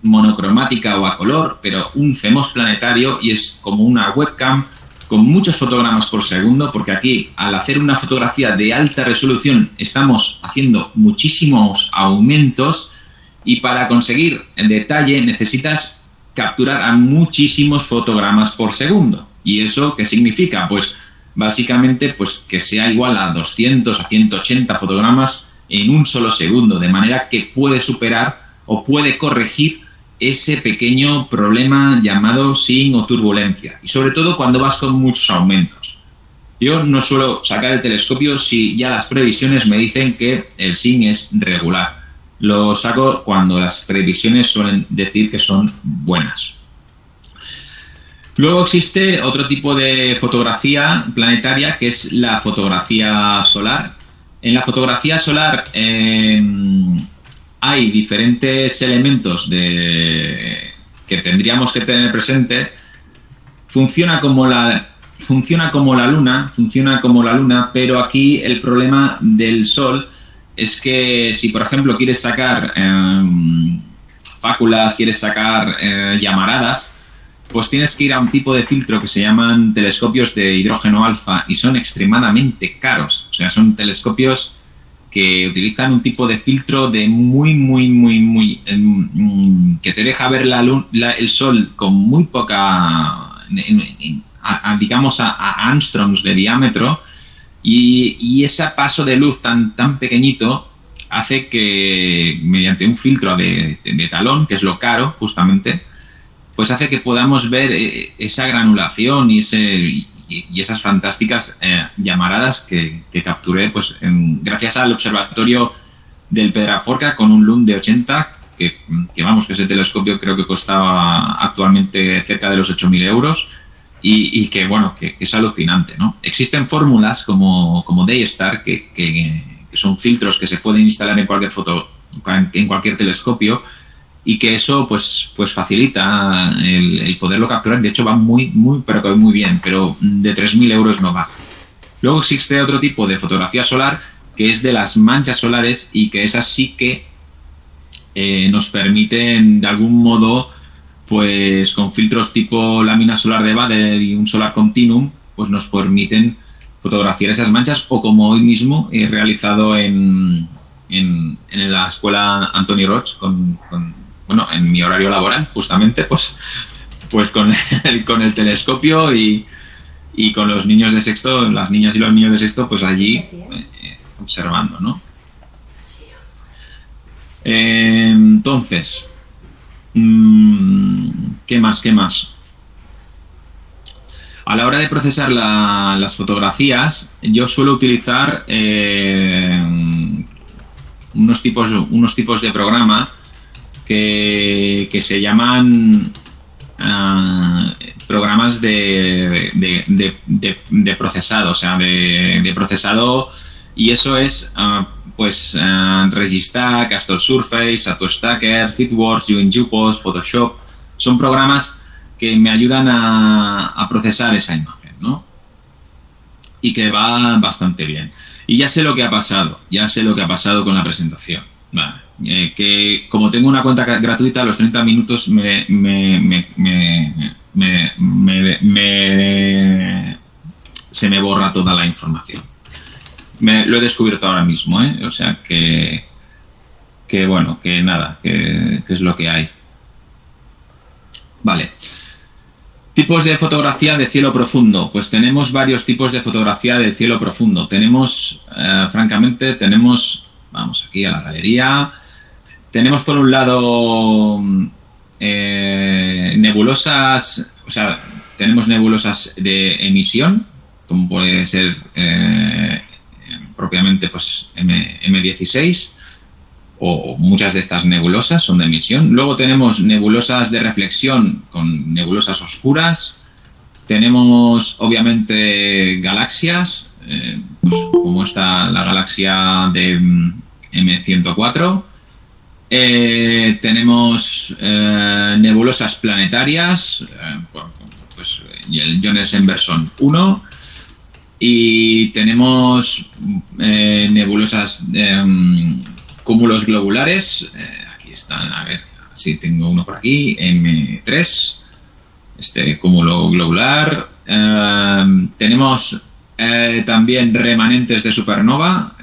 monocromática o a color, pero un CMOS planetario, y es como una webcam con muchos fotogramas por segundo, porque aquí, al hacer una fotografía de alta resolución, estamos haciendo muchísimos aumentos, y para conseguir el detalle necesitas capturar a muchísimos fotogramas por segundo. ¿Y eso qué significa? Pues básicamente pues que sea igual a 200 a 180 fotogramas en un solo segundo, de manera que puede superar o puede corregir ese pequeño problema llamado sin o turbulencia, y sobre todo cuando vas con muchos aumentos. Yo no suelo sacar el telescopio si ya las previsiones me dicen que el sin es regular. Lo saco cuando las previsiones suelen decir que son buenas. Luego existe otro tipo de fotografía planetaria, que es la fotografía solar. En la fotografía solar hay diferentes elementos que tendríamos que tener presente. Funciona como la luna, pero aquí el problema del Sol es que si, por ejemplo, quieres sacar fáculas, quieres sacar llamaradas, pues tienes que ir a un tipo de filtro que se llaman telescopios de hidrógeno alfa, y son extremadamente caros. O sea, son telescopios que utilizan un tipo de filtro de que te deja ver el Sol con muy poca, digamos, a angstroms de diámetro, y ese paso de luz tan pequeñito hace que, mediante un filtro de talón, que es lo caro justamente, pues hace que podamos ver esa granulación y esas fantásticas llamaradas que capturé pues gracias al observatorio del Pedraforca con un LUM de 80, que ese telescopio creo que costaba actualmente cerca de los 8.000 euros, y que bueno, que es alucinante, ¿no? Existen fórmulas como Daystar que son filtros que se pueden instalar en cualquier telescopio, y que eso pues facilita el poderlo capturar. De hecho va muy bien, pero de 3.000 euros no baja. Luego existe otro tipo de fotografía solar, que es de las manchas solares, y que esas sí que nos permiten de algún modo, pues con filtros tipo lámina solar de Bader y un solar continuum, pues nos permiten fotografiar esas manchas, o como hoy mismo he realizado en la escuela Anthony Roig bueno, en mi horario laboral, justamente, pues con el telescopio y con los niños de sexto, las niñas y los niños de sexto, pues allí observando, ¿no? Entonces, ¿qué más? A la hora de procesar las fotografías, yo suelo utilizar unos tipos de programa que se llaman programas de procesado, o sea, de procesado, y eso es Registack, Astor Surface, Atostacker, Fitworks, UNGPOS, Photoshop. Son programas que me ayudan a procesar esa imagen, ¿no? Y que va bastante bien. Y ya sé lo que ha pasado con la presentación. Vale. Que como tengo una cuenta gratuita, a los 30 minutos se me borra toda la información. Lo he descubierto ahora mismo, ¿eh? O sea que bueno, que nada, que es lo que hay. Vale. Tipos de fotografía de cielo profundo. Pues tenemos varios tipos de fotografía del cielo profundo. Tenemos, vamos aquí a la galería. Tenemos por un lado nebulosas, o sea, tenemos nebulosas de emisión, como puede ser propiamente pues M16, o muchas de estas nebulosas son de emisión. Luego tenemos nebulosas de reflexión con nebulosas oscuras. Tenemos obviamente galaxias, pues, como está la galaxia de M104. Tenemos nebulosas planetarias, pues el Jones Emberson 1. Y tenemos nebulosas cúmulos globulares. Aquí están, a ver, sí, tengo uno por aquí, M3, este cúmulo globular. Tenemos también remanentes de supernova,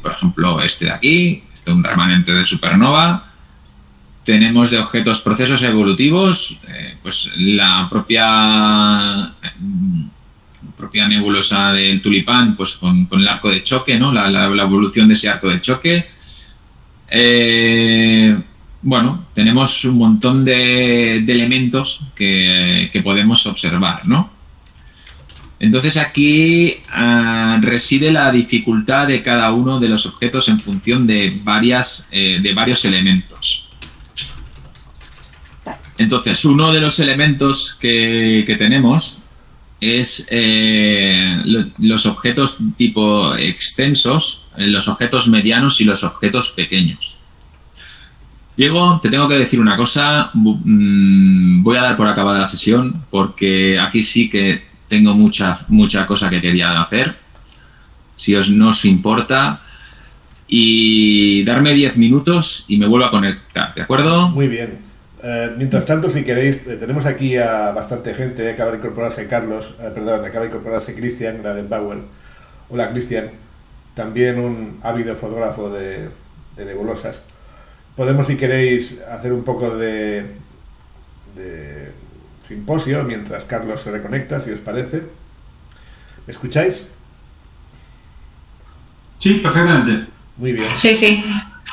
por ejemplo, este de aquí, este es un remanente de supernova. Tenemos de objetos procesos evolutivos, pues la propia nebulosa del tulipán, pues con el arco de choque, ¿no? La evolución de ese arco de choque. Bueno, tenemos un montón de elementos que podemos observar, ¿no? Entonces aquí reside la dificultad de cada uno de los objetos en función de varios elementos. Entonces, uno de los elementos que tenemos es los objetos tipo extensos, los objetos medianos y los objetos pequeños. Diego, te tengo que decir una cosa, voy a dar por acabada la sesión porque aquí sí que tengo mucha cosa que quería hacer, si no os importa, y darme 10 minutos y me vuelvo a conectar, ¿de acuerdo? Muy bien. Mientras tanto, si queréis, tenemos aquí a bastante gente. Acaba de incorporarse Cristian Gradenbauer. Hola, Cristian. También un ávido fotógrafo de nebulosas. Podemos, si queréis, hacer un poco de simposio mientras Carlos se reconecta, si os parece. ¿Me escucháis? Sí, perfectamente. Muy bien. Sí.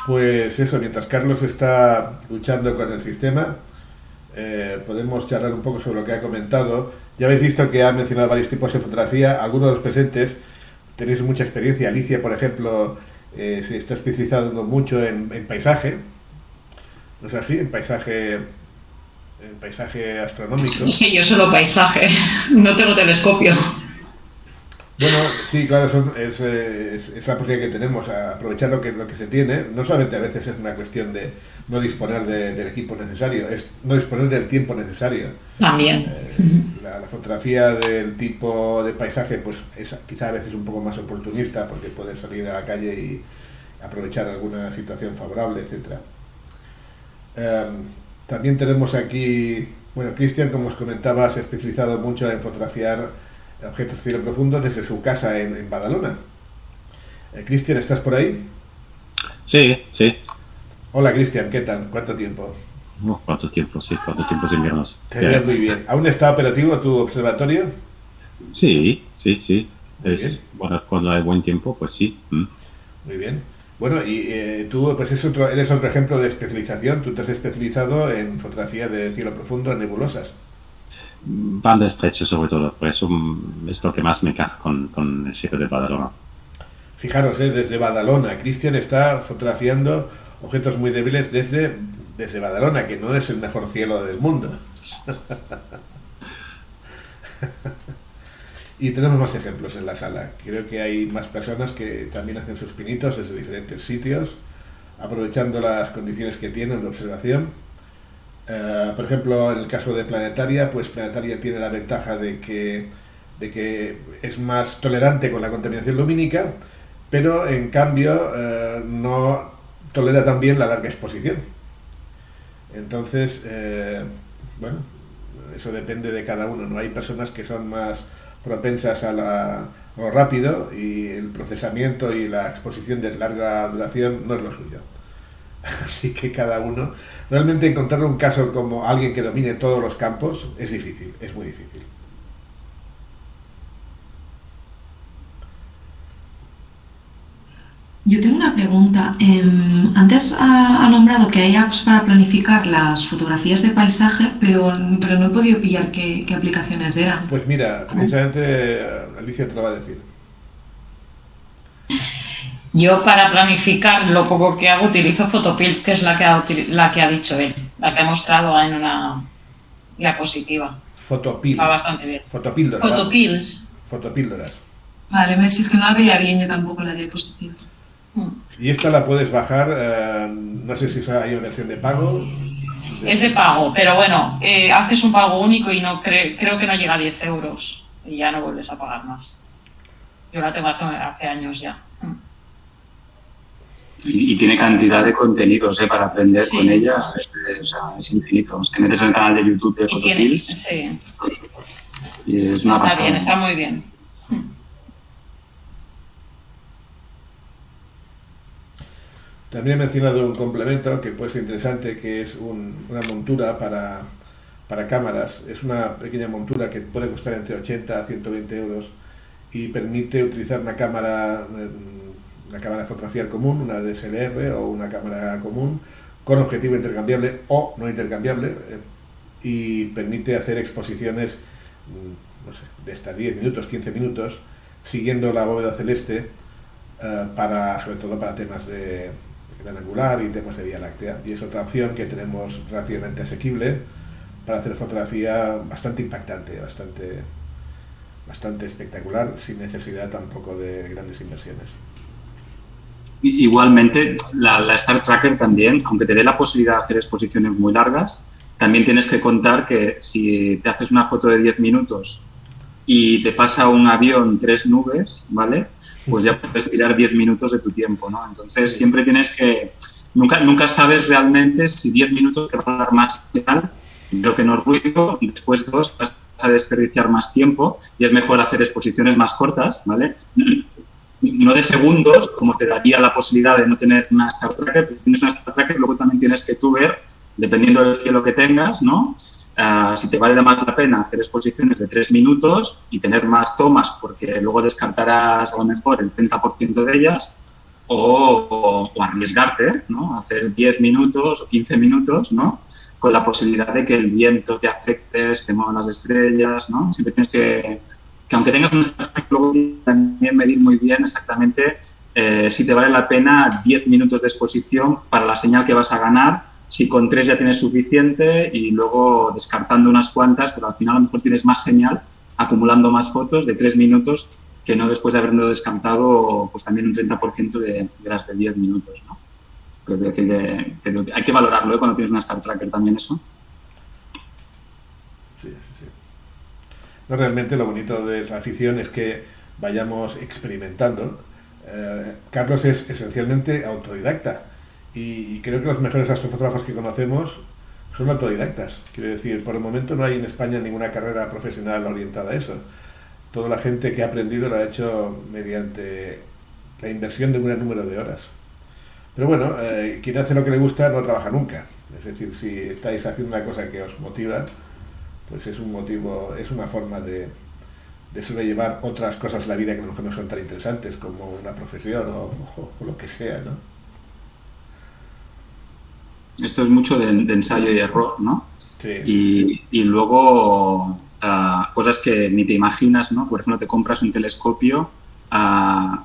Pues eso, mientras Carlos está luchando con el sistema, podemos charlar un poco sobre lo que ha comentado. Ya habéis visto que ha mencionado varios tipos de fotografía. Algunos de los presentes tenéis mucha experiencia. Alicia, por ejemplo, se está especializando mucho en paisaje. ¿No es así? En paisaje astronómico. Sí, yo solo paisaje. No tengo telescopio. Bueno, sí, claro, es la posibilidad que tenemos, aprovechar lo que se tiene. No solamente a veces es una cuestión de no disponer del equipo necesario, es no disponer del tiempo necesario. También. La fotografía del tipo de paisaje pues es quizá a veces un poco más oportunista porque puedes salir a la calle y aprovechar alguna situación favorable, etcétera. También tenemos aquí, bueno, Cristian, como os comentaba, se ha especializado mucho en fotografiar objetos de cielo profundo desde su casa en Badalona. Cristian, ¿estás por ahí? Sí, sí. Hola Cristian, ¿qué tal? ¿Cuánto tiempo? ¿Cuánto tiempo? Sí, ¿cuánto tiempo sin vernos? Te veo muy bien. ¿Aún está operativo tu observatorio? Sí. Muy bien. Bueno, cuando hay buen tiempo, pues sí. Muy bien. Bueno, y tú pues eres otro ejemplo de especialización. Tú te has especializado en fotografía de cielo profundo, en nebulosas. Banda estrecha sobre todo, por eso es lo que más me caja con el sitio de Badalona. Fijaros, desde Badalona. Cristian está fotografiando objetos muy débiles desde Badalona, que no es el mejor cielo del mundo. Y tenemos más ejemplos en la sala. Creo que hay más personas que también hacen sus pinitos desde diferentes sitios, aprovechando las condiciones que tienen de observación. Por ejemplo, en el caso de Planetaria, pues Planetaria tiene la ventaja de que es más tolerante con la contaminación lumínica, pero en cambio no tolera tan bien la larga exposición. Entonces, bueno, eso depende de cada uno, ¿no? Hay personas que son más propensas a lo rápido y el procesamiento y la exposición de larga duración no es lo suyo. Así que cada uno... Realmente encontrar un caso como alguien que domine todos los campos es difícil, es muy difícil. Yo tengo una pregunta. Antes ha nombrado que hay apps para planificar las fotografías de paisaje, pero no he podido pillar qué aplicaciones eran. Pues mira, precisamente Alicia te lo va a decir. Yo para planificar lo poco que hago utilizo Photopills, que es la que ha dicho él, la que ha mostrado en una diapositiva. Fotopill. Va bastante bien. Fotopíldoras. Photopills. Fotopíldoras. Vale, si es que no la veía bien yo tampoco la diapositiva. Y esta la puedes bajar, no sé si hay una versión de pago. Es de pago, pero bueno, haces un pago único y no creo que no llega a 10 euros y ya no vuelves a pagar más. Yo la tengo hace años ya. Y tiene cantidad de contenidos para aprender con ella, o sea, es infinito. Te metes en el canal de YouTube de Photopills. Sí. Y es una pasada. Está bien, está muy bien. También he mencionado un complemento que puede ser interesante, que es una montura para cámaras. Es una pequeña montura que puede costar entre 80 a 120 euros y permite utilizar una cámara de fotografiar común, una DSLR o una cámara común, con objetivo intercambiable o no intercambiable, y permite hacer exposiciones, no sé, de hasta 10 minutos, 15 minutos, siguiendo la bóveda celeste, sobre todo para temas de gran angular y temas de Vía Láctea. Y es otra opción que tenemos relativamente asequible para hacer fotografía bastante impactante, bastante espectacular, sin necesidad tampoco de grandes inversiones. Igualmente, la Star Tracker también, aunque te dé la posibilidad de hacer exposiciones muy largas, también tienes que contar que si te haces una foto de 10 minutos y te pasa un avión 3 nubes, ¿vale? Pues ya puedes tirar 10 minutos de tu tiempo, ¿no? Entonces, siempre tienes que... Nunca sabes realmente si 10 minutos te va a dar más señal, pero que no ruido, y después 2 vas a desperdiciar más tiempo y es mejor hacer exposiciones más cortas, ¿vale? No de segundos, como te daría la posibilidad de no tener una Star Tracker, pero si tienes una Star Tracker, luego también tienes que tú ver, dependiendo del cielo que tengas, ¿no? Si te vale más la pena hacer exposiciones de 3 minutos y tener más tomas, porque luego descartarás a lo mejor el 30% de ellas, o arriesgarte, ¿no? Hacer 10 minutos o 15 minutos, ¿no? Con la posibilidad de que el viento te afecte, te muevan las estrellas, ¿no? Siempre tienes que aunque tengas un estrategia, luego también medir muy bien exactamente si te vale la pena 10 minutos de exposición para la señal que vas a ganar, si con 3 ya tienes suficiente y luego descartando unas cuantas, pero al final a lo mejor tienes más señal acumulando más fotos de 3 minutos que no después de haberlo descartado pues también un 30% de las de 10 minutos, ¿no? Creo que hay que valorarlo cuando tienes una Star Tracker también eso. Sí. No, realmente lo bonito de la afición es que vayamos experimentando. Carlos es esencialmente autodidacta y creo que los mejores astrofotógrafos que conocemos son autodidactas. Quiero decir, por el momento no hay en España ninguna carrera profesional orientada a eso. toda la gente que ha aprendido lo ha hecho mediante la inversión de un gran número de horas. Pero bueno, quien hace lo que le gusta no trabaja nunca. Es decir, si estáis haciendo una cosa que os motiva, pues es un motivo, es una forma de sobrellevar otras cosas en la vida que a lo mejor no son tan interesantes, como una profesión o lo que sea, ¿no? Esto es mucho de ensayo y error, ¿no? Sí. Y luego cosas que ni te imaginas, ¿no? Por ejemplo, te compras un telescopio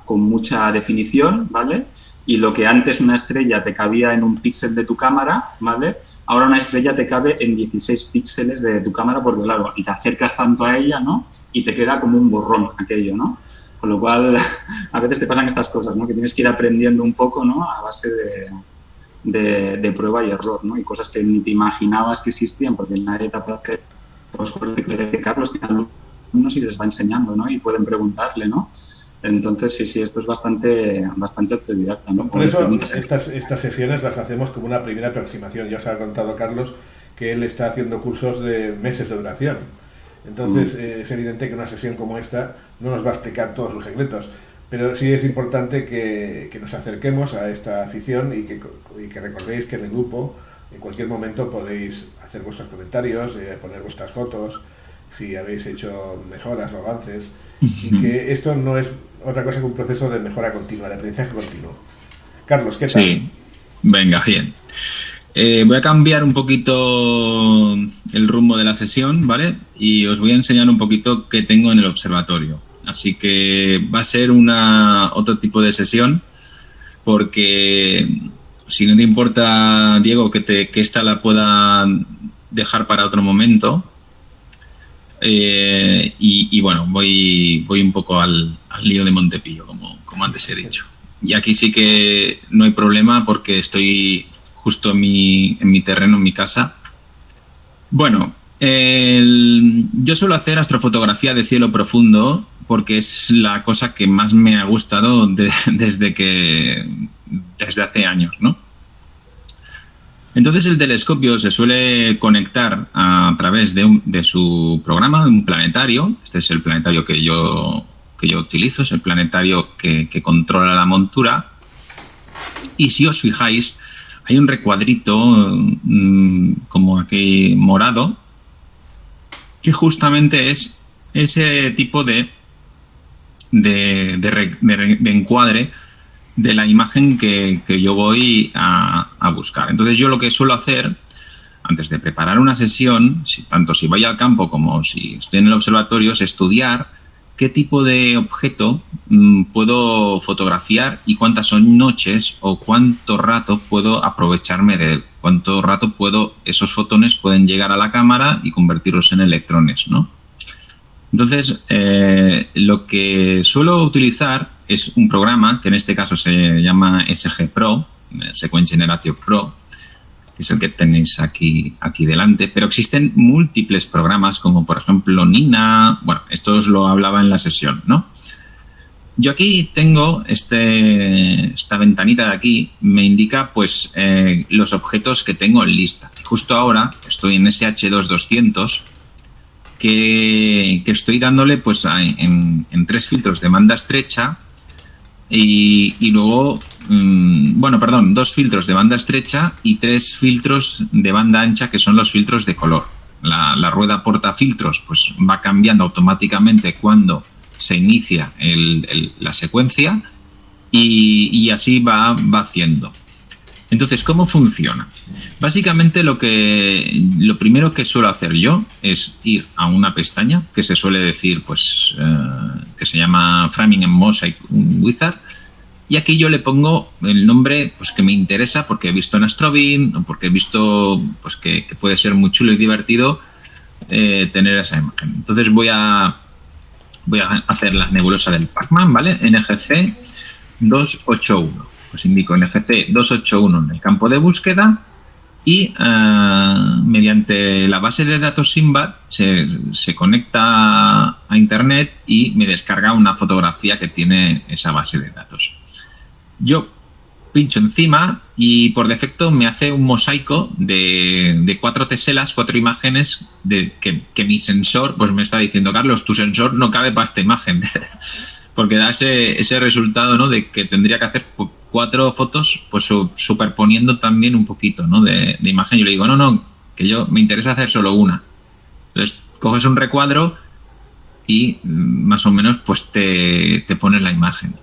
con mucha definición, ¿vale? Y lo que antes una estrella te cabía en un píxel de tu cámara, ¿vale? Ahora una estrella te cabe en 16 píxeles de tu cámara porque, claro, y te acercas tanto a ella, ¿no? Y te queda como un borrón aquello, ¿no? Con lo cual, a veces te pasan estas cosas, ¿no? Que tienes que ir aprendiendo un poco, ¿no? A base de prueba y error, ¿no? Y cosas que ni te imaginabas que existían porque nadie te puede hacer, pues, que Carlos tiene alumnos y les va enseñando, ¿no? Y pueden preguntarle, ¿no? Entonces, sí, esto es bastante autodidacta, ¿no? Por eso estas sesiones las hacemos como una primera aproximación. Ya os ha contado Carlos que él está haciendo cursos de meses de duración. Entonces, es evidente que una sesión como esta no nos va a explicar todos los secretos, pero sí es importante que nos acerquemos a esta afición y que recordéis que en el grupo, en cualquier momento, podéis hacer vuestros comentarios, poner vuestras fotos, si habéis hecho mejoras o avances, y que esto no es otra cosa que un proceso de mejora continua, de aprendizaje continuo. Carlos, ¿qué tal? Sí, venga, bien. Voy a cambiar un poquito el rumbo de la sesión, ¿vale? Y os voy a enseñar un poquito qué tengo en el observatorio. Así que va a ser otro tipo de sesión, porque si no te importa, Diego, que esta la pueda dejar para otro momento. Y bueno, voy un poco al lío de Montepío, como antes he dicho. Y aquí sí que no hay problema porque estoy justo en mi terreno, en mi casa. Bueno, yo suelo hacer astrofotografía de cielo profundo porque es la cosa que más me ha gustado desde hace años, ¿no? Entonces el telescopio se suele conectar a través de su programa, un planetario. Este es el planetario que yo utilizo, es el planetario que controla la montura. Y si os fijáis, hay un recuadrito como aquí morado, que justamente es ese tipo de encuadre de la imagen que yo voy a buscar. Entonces yo lo que suelo hacer antes de preparar una sesión, tanto si voy al campo como si estoy en el observatorio, es estudiar qué tipo de objeto puedo fotografiar y cuántas son noches o cuánto rato puedo aprovecharme de él, cuánto rato esos fotones pueden llegar a la cámara y convertirlos en electrones, ¿no? Entonces, lo que suelo utilizar es un programa que en este caso se llama SG Pro, Sequence Generator Pro, que es el que tenéis aquí delante, pero existen múltiples programas como por ejemplo Nina. Bueno, esto os lo hablaba en la sesión, ¿no? Yo aquí tengo esta ventanita de aquí, me indica pues los objetos que tengo en lista. Y justo ahora estoy en SH2200, que estoy dándole pues en 3 filtros de banda estrecha y luego, 2 filtros de banda estrecha y 3 filtros de banda ancha, que son los filtros de color. La rueda portafiltros pues va cambiando automáticamente cuando se inicia la secuencia y así va haciendo. Entonces, ¿cómo funciona? Básicamente lo primero que suelo hacer yo es ir a una pestaña que se suele decir, pues, que se llama Framing and Mosaic Wizard, y aquí yo le pongo el nombre pues que me interesa porque he visto en Astrobin o porque he visto pues que puede ser muy chulo y divertido tener esa imagen. Entonces voy a hacer la nebulosa del Pac-Man, ¿vale? NGC 281. Pues indico NGC 281 en el campo de búsqueda y mediante la base de datos Simbad se conecta a internet y me descarga una fotografía que tiene esa base de datos. Yo pincho encima y por defecto me hace un mosaico de 4 teselas, 4 imágenes que mi sensor pues me está diciendo: Carlos, tu sensor no cabe para esta imagen. Porque da ese resultado, ¿no?, de que tendría que hacer 4 fotos pues superponiendo también un poquito, ¿no?, de imagen. Yo le digo, no, que yo me interesa hacer solo una. Entonces coges un recuadro y más o menos pues te pones la imagen.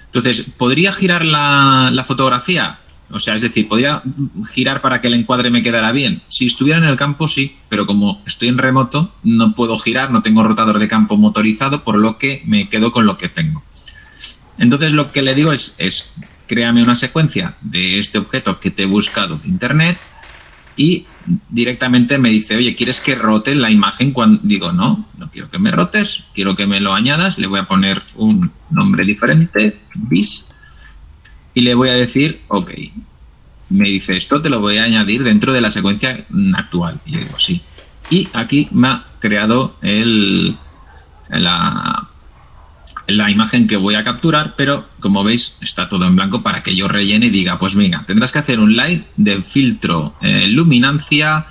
Entonces, ¿podría girar la fotografía? O sea, es decir, ¿podría girar para que el encuadre me quedara bien? Si estuviera en el campo, sí, pero como estoy en remoto, no puedo girar, no tengo rotador de campo motorizado, por lo que me quedo con lo que tengo. Entonces, lo que le digo es créame una secuencia de este objeto que te he buscado en internet y directamente me dice, oye, ¿quieres que rote la imagen? Cuando digo, no quiero que me rotes, quiero que me lo añadas, le voy a poner un nombre diferente, bis, y le voy a decir, ok. Me dice, esto te lo voy a añadir dentro de la secuencia actual. Y yo digo, sí. Y aquí me ha creado la imagen que voy a capturar, pero como veis está todo en blanco para que yo rellene y diga, pues venga, tendrás que hacer un light de filtro luminancia,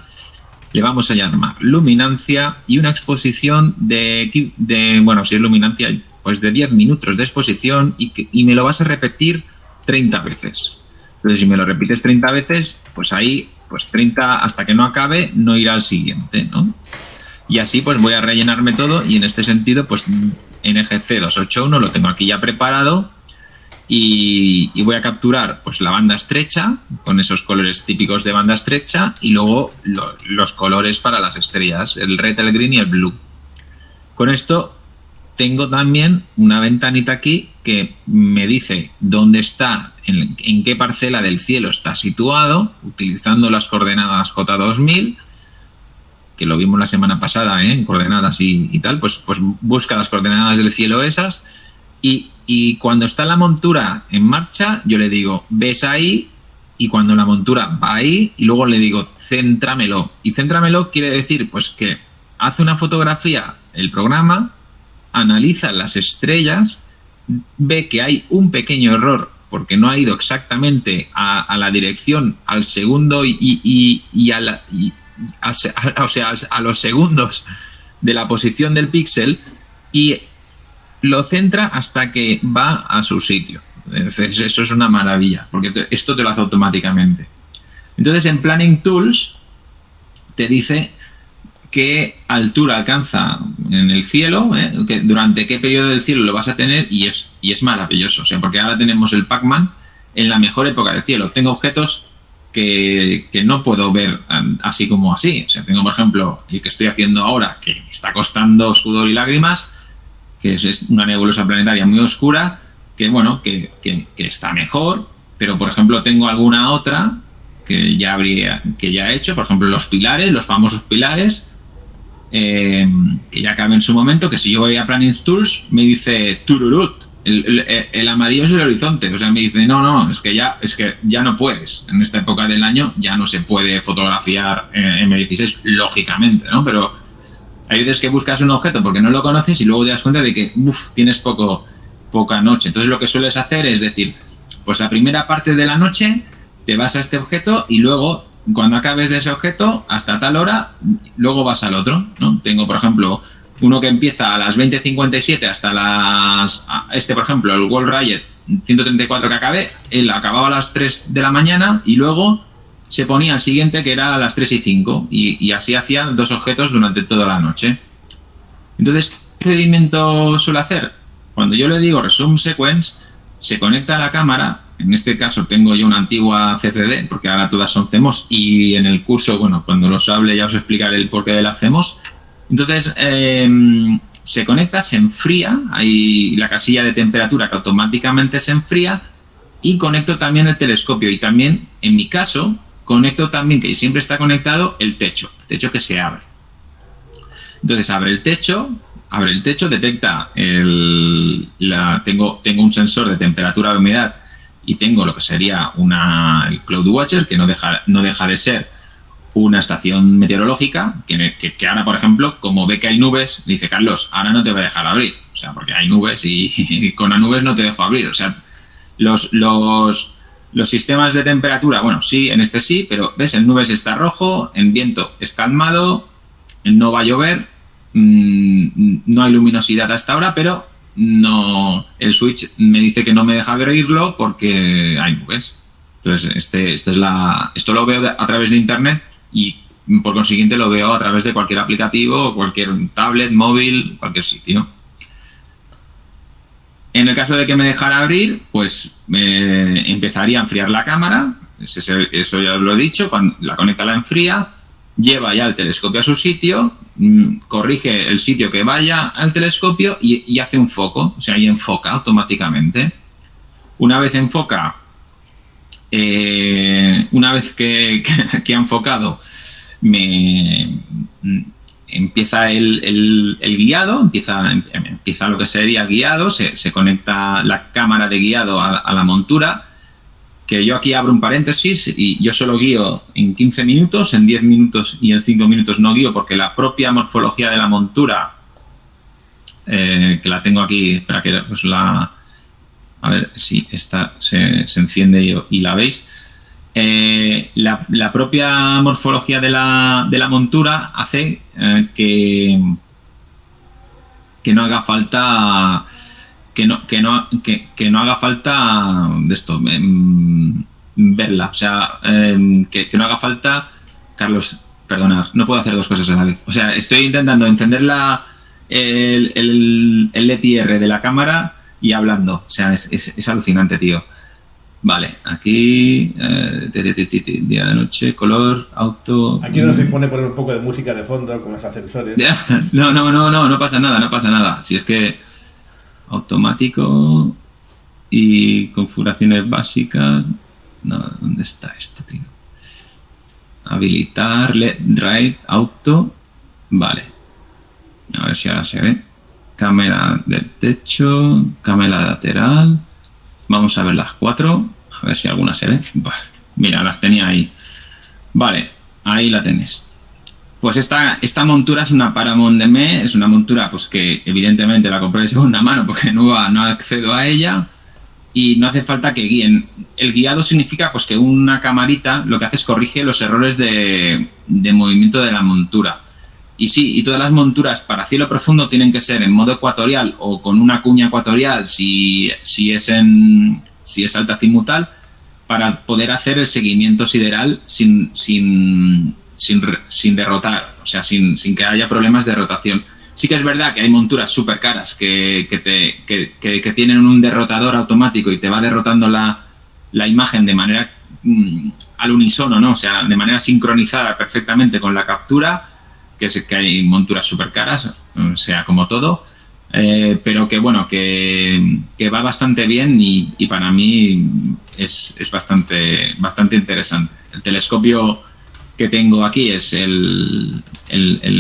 le vamos a llamar luminancia, y una exposición bueno, si es luminancia, pues de 10 minutos de exposición y me lo vas a repetir 30 veces. Entonces, si me lo repites 30 veces, pues ahí, pues 30 hasta que no acabe, no irá al siguiente, ¿no? Y así pues voy a rellenarme todo y en este sentido, pues NGC 281 lo tengo aquí ya preparado y voy a capturar pues la banda estrecha con esos colores típicos de banda estrecha y luego los colores para las estrellas, el red, el green y el blue. Con esto tengo también una ventanita aquí que me dice dónde está, en qué parcela del cielo está situado, utilizando las coordenadas J2000, que lo vimos la semana pasada, en coordenadas y tal, pues busca las coordenadas del cielo esas y cuando está la montura en marcha, yo le digo, ves ahí, y cuando la montura va ahí, y luego le digo, céntramelo. Y céntramelo quiere decir pues que hace una fotografía el programa, analiza las estrellas, ve que hay un pequeño error porque no ha ido exactamente a la dirección, al segundo a los segundos de la posición del píxel y lo centra hasta que va a su sitio. Entonces, eso es una maravilla, porque esto te lo hace automáticamente. Entonces, en Planning Tools te dice qué altura alcanza en el cielo, que durante qué periodo del cielo lo vas a tener, y es maravilloso, o sea, porque ahora tenemos el Pac-Man en la mejor época del cielo. Tengo objetos que no puedo ver así como así. O sea, tengo, por ejemplo, el que estoy haciendo ahora, que me está costando sudor y lágrimas, que es una nebulosa planetaria muy oscura, que bueno, que está mejor, pero por ejemplo tengo alguna otra que ya he hecho, por ejemplo los pilares, los famosos pilares, que ya acabé en su momento, que si yo voy a Planning Tools me dice tururut, el amarillo es el horizonte, o sea, me dice no, es que ya no puedes, en esta época del año ya no se puede fotografiar M16, lógicamente, ¿no? Pero hay veces que buscas un objeto porque no lo conoces y luego te das cuenta de que tienes poca noche. Entonces lo que sueles hacer es decir, pues la primera parte de la noche te vas a este objeto y luego cuando acabes de ese objeto hasta tal hora, luego vas al otro, ¿no? Tengo, por ejemplo, uno que empieza a las 20:57 hasta por ejemplo, el World Riot 134 que acabé, él acababa a las 3 de la mañana y luego se ponía el siguiente que era a las 3:05 y así hacía 2 objetos durante toda la noche. Entonces, ¿qué procedimiento suele hacer? Cuando yo le digo Resume Sequence, se conecta a la cámara. En este caso tengo yo una antigua CCD, porque ahora todas son CMOS, y en el curso, bueno, cuando los hable ya os explicaré el porqué de las CMOS. Entonces, se conecta, se enfría, hay la casilla de temperatura que automáticamente se enfría, y conecto también el telescopio, y también, en mi caso, conecto también, que siempre está conectado, el techo que se abre. Entonces abre el techo, detecta tengo un sensor de temperatura de humedad y tengo lo que sería el Cloud Watcher, que no deja de ser una estación meteorológica, que ahora, por ejemplo, como ve que hay nubes, dice, Carlos, ahora no te voy a dejar abrir, o sea, porque hay nubes y con las nubes no te dejo abrir, o sea, los Los sistemas de temperatura, bueno, sí, en este sí, pero ves, en nubes está rojo, en viento es calmado, no va a llover, no hay luminosidad hasta ahora, pero no, el switch me dice que no me deja abrirlo porque hay nubes. Entonces, esto lo veo a través de internet y por consiguiente lo veo a través de cualquier aplicativo, cualquier tablet, móvil, cualquier sitio. En el caso de que me dejara abrir, pues empezaría a enfriar la cámara, eso ya os lo he dicho, cuando la conecta la enfría, lleva ya el telescopio a su sitio, corrige el sitio que vaya al telescopio y hace un foco, o sea, y enfoca automáticamente. Una vez enfoca, una vez que ha enfocado, empieza el guiado, empieza lo que sería guiado, se conecta la cámara de guiado a la montura, que yo aquí abro un paréntesis y yo solo guío en 15 minutos, en 10 minutos y en 5 minutos no guío porque la propia morfología de la montura, que la tengo aquí, espera que pues a ver si esta se enciende y la veis. La propia morfología de la montura hace que no haga falta que no haga falta de esto verla, o sea, que no haga falta. Carlos, perdonad, no puedo hacer dos cosas a la vez, o sea, estoy intentando encender el LTR de la cámara y hablando, o sea, es alucinante, tío. Vale, aquí día de noche, color, auto. Aquí no se pone poner un poco de música de fondo con los ascensores. No pasa nada. Si es que automático y configuraciones básicas. No, ¿dónde está esto, tío? Habilitar, right, auto. Vale. A ver si ahora se ve. Cámara del techo, cámara lateral. Vamos a ver las 4, a ver si alguna se ve. Mira, las tenía ahí. Vale, ahí la tenés. Pues esta montura es una Paramount DME, es una montura pues que evidentemente la compré de segunda mano porque no accedo a ella y no hace falta que guíen. El guiado significa pues que una camarita lo que hace es corrige los errores de movimiento de la montura. Y sí, y todas las monturas para cielo profundo tienen que ser en modo ecuatorial o con una cuña ecuatorial si es alta azimutal, para poder hacer el seguimiento sideral sin derrotar, o sea, sin que haya problemas de rotación. Sí que es verdad que hay monturas súper caras que tienen un derrotador automático y te va derrotando la imagen de manera al unísono, ¿no? O sea, de manera sincronizada perfectamente con la captura, que hay monturas súper caras, o sea, como todo, pero que bueno, que va bastante bien y para mí es bastante interesante. El telescopio que tengo aquí es el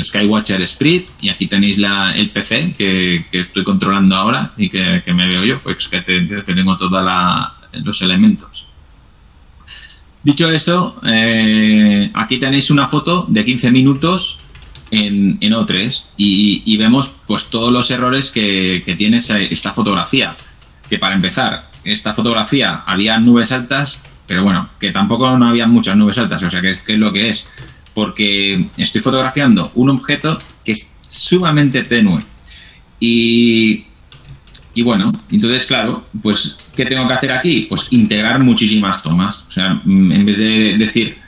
Skywatcher Sprint y aquí tenéis el PC que estoy controlando ahora y que me veo yo, pues que tengo todos los elementos. Dicho eso, aquí tenéis una foto de 15 minutos en O3 y vemos pues todos los errores que tiene esta fotografía, que para empezar, esta fotografía había nubes altas, pero bueno, que tampoco no había muchas nubes altas, o sea, que es lo que es, porque estoy fotografiando un objeto que es sumamente tenue y bueno, entonces claro, pues ¿qué tengo que hacer aquí? Pues integrar muchísimas tomas, o sea, en vez de decir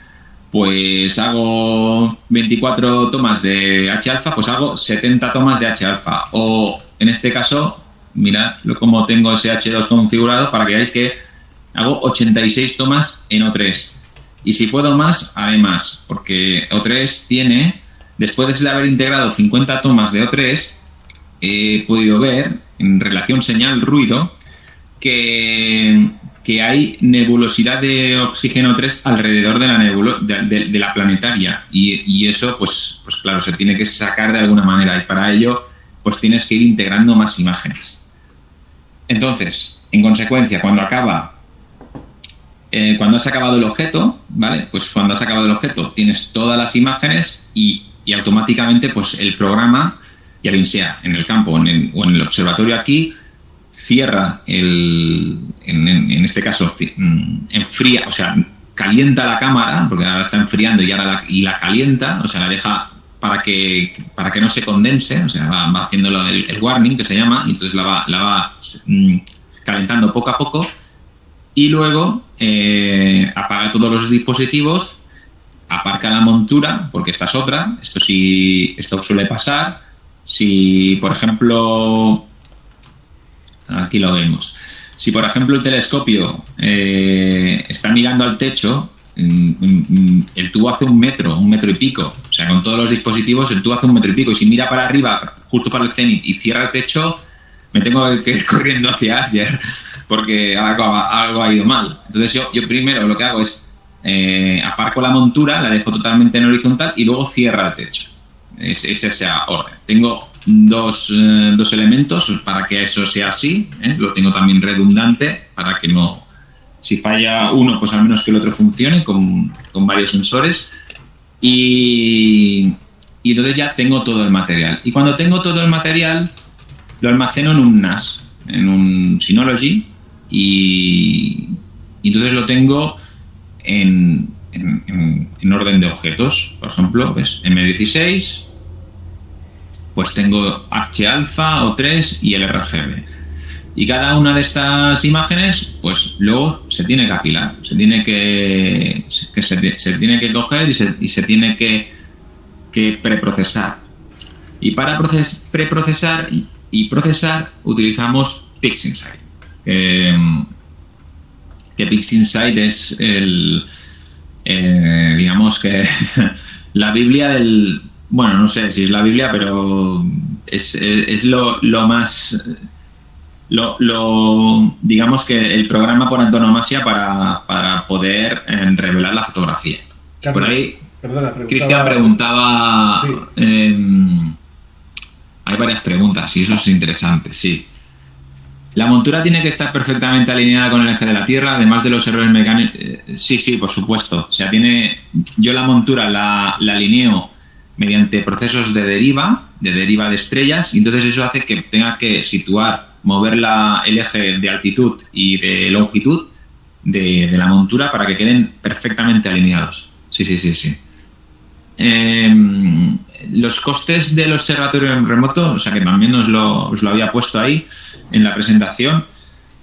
pues hago 24 tomas de H-alfa, pues hago 70 tomas de H-alfa. O en este caso, mirad cómo tengo ese H2 configurado para que veáis que hago 86 tomas en O3. Y si puedo más, haré más, porque O3 tiene, después de haber integrado 50 tomas de O3, he podido ver, en relación señal-ruido, que hay nebulosidad de oxígeno 3 alrededor de la planetaria y eso pues claro, se tiene que sacar de alguna manera y para ello pues tienes que ir integrando más imágenes. Entonces, en consecuencia, cuando has acabado el objeto, ¿vale? Pues cuando has acabado el objeto tienes todas las imágenes y automáticamente pues el programa, ya bien sea en el campo o en el observatorio aquí, cierra en este caso, enfría, o sea, calienta la cámara, porque ahora está enfriando y la calienta, o sea, la deja para que no se condense, o sea, va haciendo el warming, que se llama, y entonces la va calentando poco a poco, y luego apaga todos los dispositivos, aparca la montura, porque esta es otra, esto suele pasar, si por ejemplo, aquí lo vemos, si por ejemplo el telescopio está mirando al techo, el tubo hace 1 metro y pico, o sea, con todos los dispositivos el tubo hace 1 metro y pico, y si mira para arriba, justo para el cenit, y cierra el techo, me tengo que ir corriendo hacia Ayer, porque algo ha ido mal. Entonces yo primero lo que hago es aparco la montura, la dejo totalmente en horizontal y luego cierra el techo. Es esa orden. Tengo dos elementos para que eso sea así, lo tengo también redundante para que no, si falla uno, pues al menos que el otro funcione con varios sensores, y entonces ya tengo todo el material. Y cuando tengo todo el material lo almaceno en un NAS, en un Synology, y entonces lo tengo en orden de objetos. Por ejemplo, ¿ves? M16, pues tengo H-alfa, O3 y el RGB. Y cada una de estas imágenes, pues luego se tiene que apilar, se tiene que coger y se tiene que preprocesar. Y para preprocesar y procesar utilizamos PixInsight. Que PixInsight es digamos que la Biblia del... Bueno, no sé si es la Biblia, pero es lo más... digamos que el programa por antonomasia para poder revelar la fotografía. Carlos, por ahí, perdona, Cristian preguntaba... Sí. Hay varias preguntas y eso es interesante, sí. La montura tiene que estar perfectamente alineada con el eje de la Tierra, además de los errores mecánicos. Sí, por supuesto. O sea, yo la montura la alineo mediante procesos de deriva de estrellas, y entonces eso hace que tenga que mover el eje de altitud y de longitud de la montura para que queden perfectamente alineados. Sí. Los costes del observatorio en remoto, o sea que también os lo había puesto ahí en la presentación,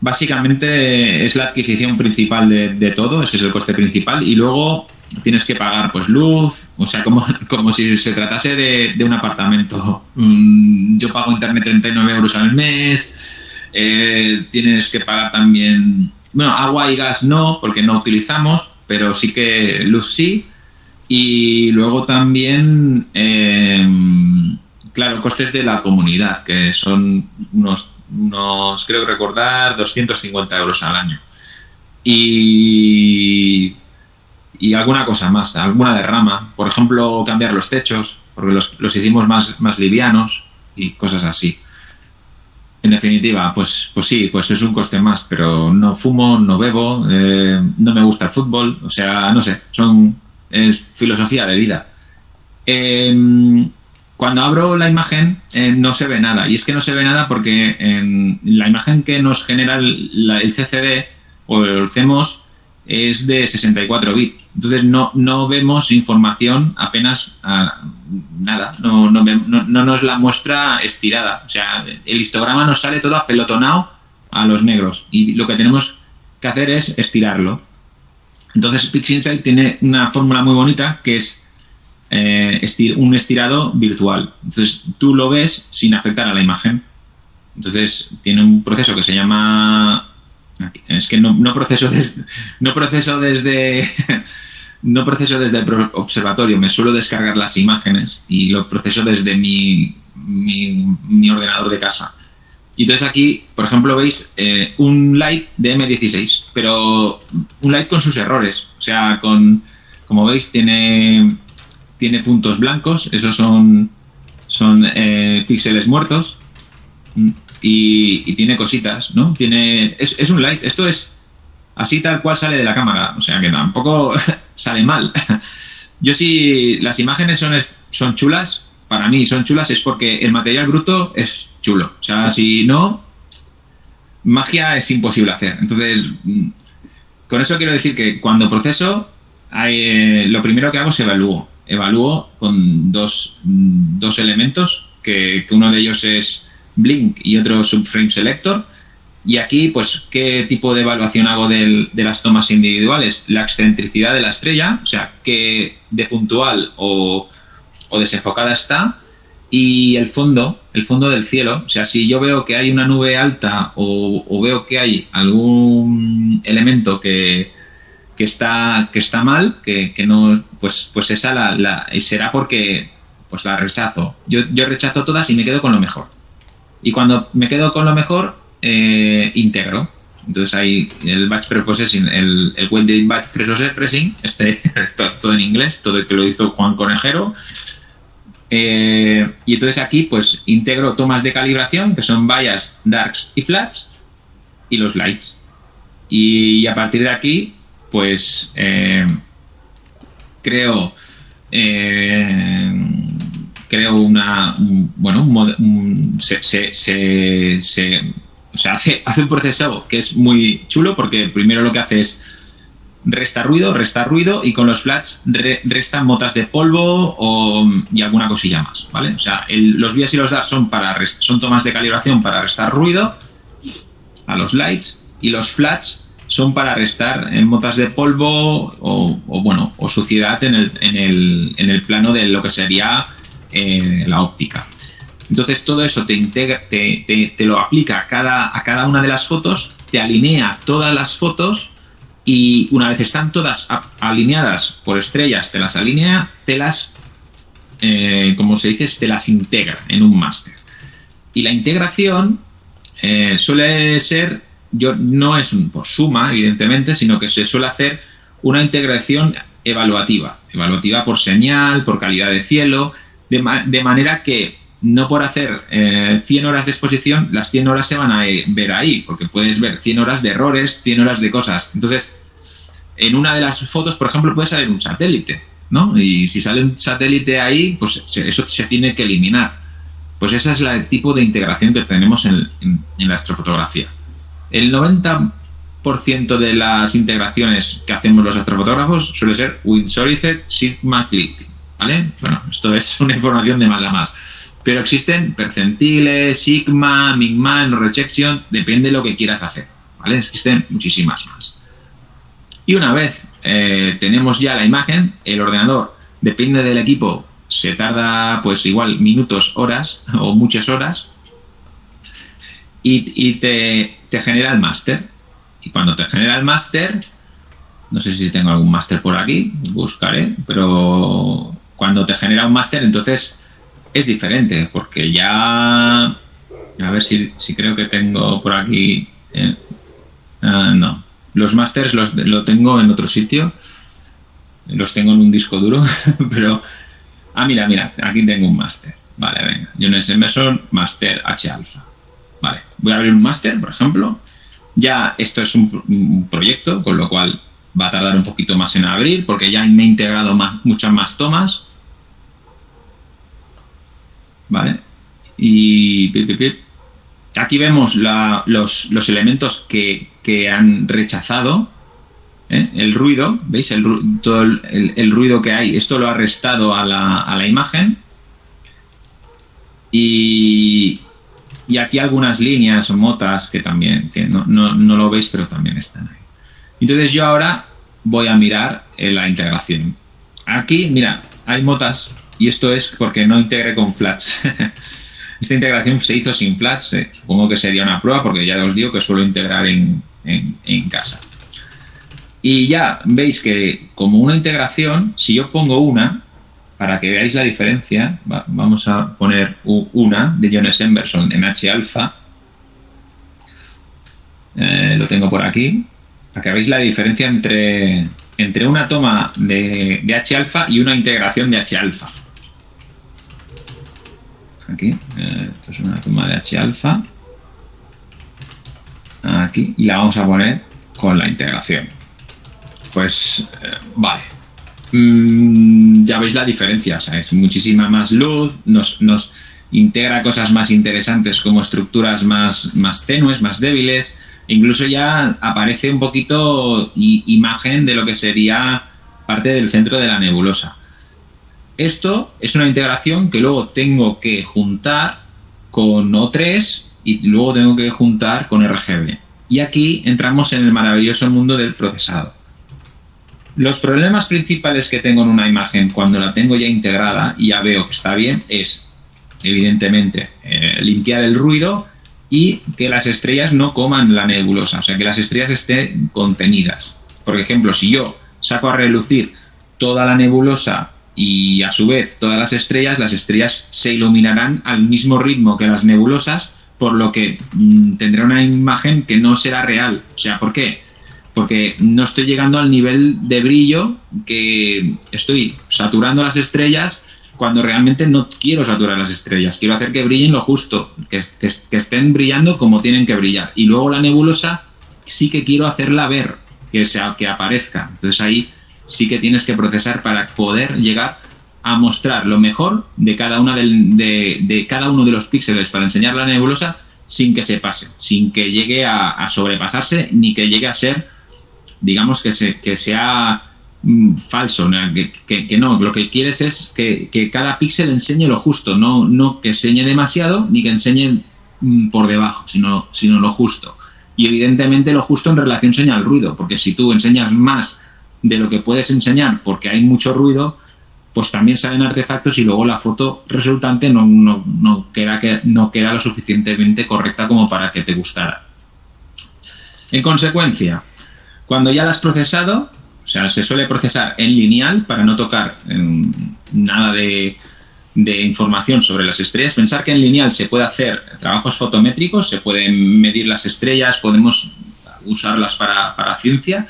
básicamente es la adquisición principal de todo, ese es el coste principal, y luego tienes que pagar pues luz, o sea, como si se tratase de un apartamento. Yo pago internet 39 euros al mes, tienes que pagar también, bueno, agua y gas no, porque no utilizamos, pero sí que luz sí. Y luego también, claro, costes de la comunidad, que son unos creo recordar, 250 euros al año. Y alguna cosa más, alguna derrama. Por ejemplo, cambiar los techos, porque los hicimos más livianos y cosas así. En definitiva, pues sí, pues es un coste más, pero no fumo, no bebo, no me gusta el fútbol, o sea, no sé, es filosofía de vida. Cuando abro la imagen no se ve nada, y es que no se ve nada porque en la imagen que nos genera el CCD o el CMOS es de 64 bits, entonces no vemos información apenas nada, no nos la muestra estirada, o sea, el histograma nos sale todo apelotonado a los negros y lo que tenemos que hacer es estirarlo. Entonces PixInsight tiene una fórmula muy bonita que es un estirado virtual. Entonces tú lo ves sin afectar a la imagen. Entonces tiene un proceso que se llama... Es que no proceso desde el observatorio, me suelo descargar las imágenes y lo proceso desde mi ordenador de casa. Y entonces aquí, por ejemplo, veis un light de M16, pero un light con sus errores. O sea, como veis, tiene puntos blancos, esos son píxeles muertos, y tiene cositas, ¿no? Es un light, esto es así tal cual sale de la cámara, o sea que tampoco sale mal. Yo si las imágenes son chulas, para mí son chulas, es porque el material bruto es chulo. O sea, si no, magia es imposible hacer. Entonces, con eso quiero decir que cuando proceso, lo primero que hago es evalúo con dos elementos, que uno de ellos es Blink y otro Subframe Selector. Y aquí, pues, ¿qué tipo de evaluación hago de las tomas individuales? La excentricidad de la estrella, o sea, qué de puntual o desenfocada está, y el fondo del cielo. O sea, si yo veo que hay una nube alta o veo que hay algún elemento que está mal, que no, pues esa será porque pues la rechazo. Yo rechazo todas y me quedo con lo mejor. Y cuando me quedo con lo mejor, integro. Entonces hay el batch preprocessing, el weighted batch preprocessing, todo en inglés, todo el que lo hizo Juan Conejero. Y entonces aquí pues integro tomas de calibración, que son bias, darks y flats, y los lights. Y a partir de aquí pues creo hace un proceso que es muy chulo, porque primero lo que hace es resta ruido, y con los flats resta motas de polvo y alguna cosilla más, ¿vale? O sea, los bias y los darks son tomas de calibración para restar ruido a los lights, y los flats son para restar motas de polvo o suciedad en el plano de lo que sería la óptica. Entonces todo eso te lo aplica a cada una de las fotos, te alinea todas las fotos, y una vez están todas alineadas por estrellas, te las alinea, como se dice, te las integra en un máster. Y la integración suele ser, no es por suma, evidentemente, sino que se suele hacer una integración evaluativa por señal, por calidad de cielo, de manera que no por hacer 100 horas de exposición, las 100 horas se van a ver ahí, porque puedes ver 100 horas de errores, 100 horas de cosas. Entonces, en una de las fotos, por ejemplo, puede salir un satélite, ¿no? Y si sale un satélite ahí, pues eso se tiene que eliminar. Pues ese es el tipo de integración que tenemos en la astrofotografía. El 90% de las integraciones que hacemos los astrofotógrafos suele ser Winsorized Sigma Clipping, ¿vale? Bueno, esto es una información de más a más. Pero existen percentiles, sigma, migma, no rejection, depende de lo que quieras hacer, ¿vale? Existen muchísimas más. Y una vez tenemos ya la imagen, el ordenador, depende del equipo, se tarda pues igual minutos, horas o muchas horas, y te genera el máster. Y cuando te genera el máster, no sé si tengo algún máster por aquí, buscaré, pero cuando te genera un máster, entonces es diferente, porque ya, a ver si creo que tengo por aquí, no, los másters lo tengo en otro sitio, los tengo en un disco duro, pero, mira, aquí tengo un máster, vale, venga, Jones Emerson, máster H-alfa, vale, voy a abrir un máster, por ejemplo, ya esto es un proyecto, con lo cual va a tardar un poquito más en abrir, porque ya me he integrado muchas más tomas. ¿Vale? Y aquí vemos los elementos que han rechazado, el ruido, ¿veis? Todo el ruido que hay, esto lo ha restado a la imagen, y aquí algunas líneas o motas que también, que no lo veis, pero también están ahí. Entonces yo ahora voy a mirar la integración. Aquí, mira, hay motas. Y esto es porque no integré con flats. Esta integración se hizo sin flats. Supongo que sería una prueba, porque ya os digo que suelo integrar en casa. Y ya veis que como una integración, si yo pongo una, para que veáis la diferencia, vamos a poner una de Jones Emerson en H-alfa. Lo tengo por aquí. Para que veáis la diferencia entre una toma de H-alfa y una integración de H-alfa. Aquí, esto es una toma de H-alfa. Aquí, y la vamos a poner con la integración. Pues, vale. Ya veis la diferencia, o sea, es muchísima más luz, integra cosas más interesantes como estructuras más tenues, más débiles. Incluso ya aparece un poquito imagen de lo que sería parte del centro de la nebulosa. Esto es una integración que luego tengo que juntar con O3 y luego tengo que juntar con RGB. Y aquí entramos en el maravilloso mundo del procesado. Los problemas principales que tengo en una imagen cuando la tengo ya integrada y ya veo que está bien es, evidentemente, limpiar el ruido y que las estrellas no coman la nebulosa, o sea, que las estrellas estén contenidas. Por ejemplo, si yo saco a relucir toda la nebulosa y a su vez todas las estrellas se iluminarán al mismo ritmo que las nebulosas, por lo que tendré una imagen que no será real. O sea, ¿por qué? Porque no estoy llegando al nivel de brillo, que estoy saturando las estrellas cuando realmente no quiero saturar las estrellas. Quiero hacer que brillen lo justo, que estén brillando como tienen que brillar. Y luego la nebulosa sí que quiero hacerla ver, que aparezca. Entonces ahí sí que tienes que procesar para poder llegar a mostrar lo mejor de cada de cada uno de los píxeles para enseñar la nebulosa sin que se pase, sin que llegue a sobrepasarse, ni que llegue a ser, digamos, que sea falso, que no. Lo que quieres es que cada píxel enseñe lo justo, no que enseñe demasiado ni que enseñe por debajo, sino lo justo. Y evidentemente lo justo en relación señal-ruido, porque si tú enseñas más de lo que puedes enseñar porque hay mucho ruido, pues también salen artefactos y luego la foto resultante no queda lo suficientemente correcta como para que te gustara. En consecuencia, cuando ya la has procesado, o sea, se suele procesar en lineal para no tocar nada de información sobre las estrellas. Pensar que en lineal se puede hacer trabajos fotométricos, se pueden medir las estrellas, podemos usarlas para ciencia.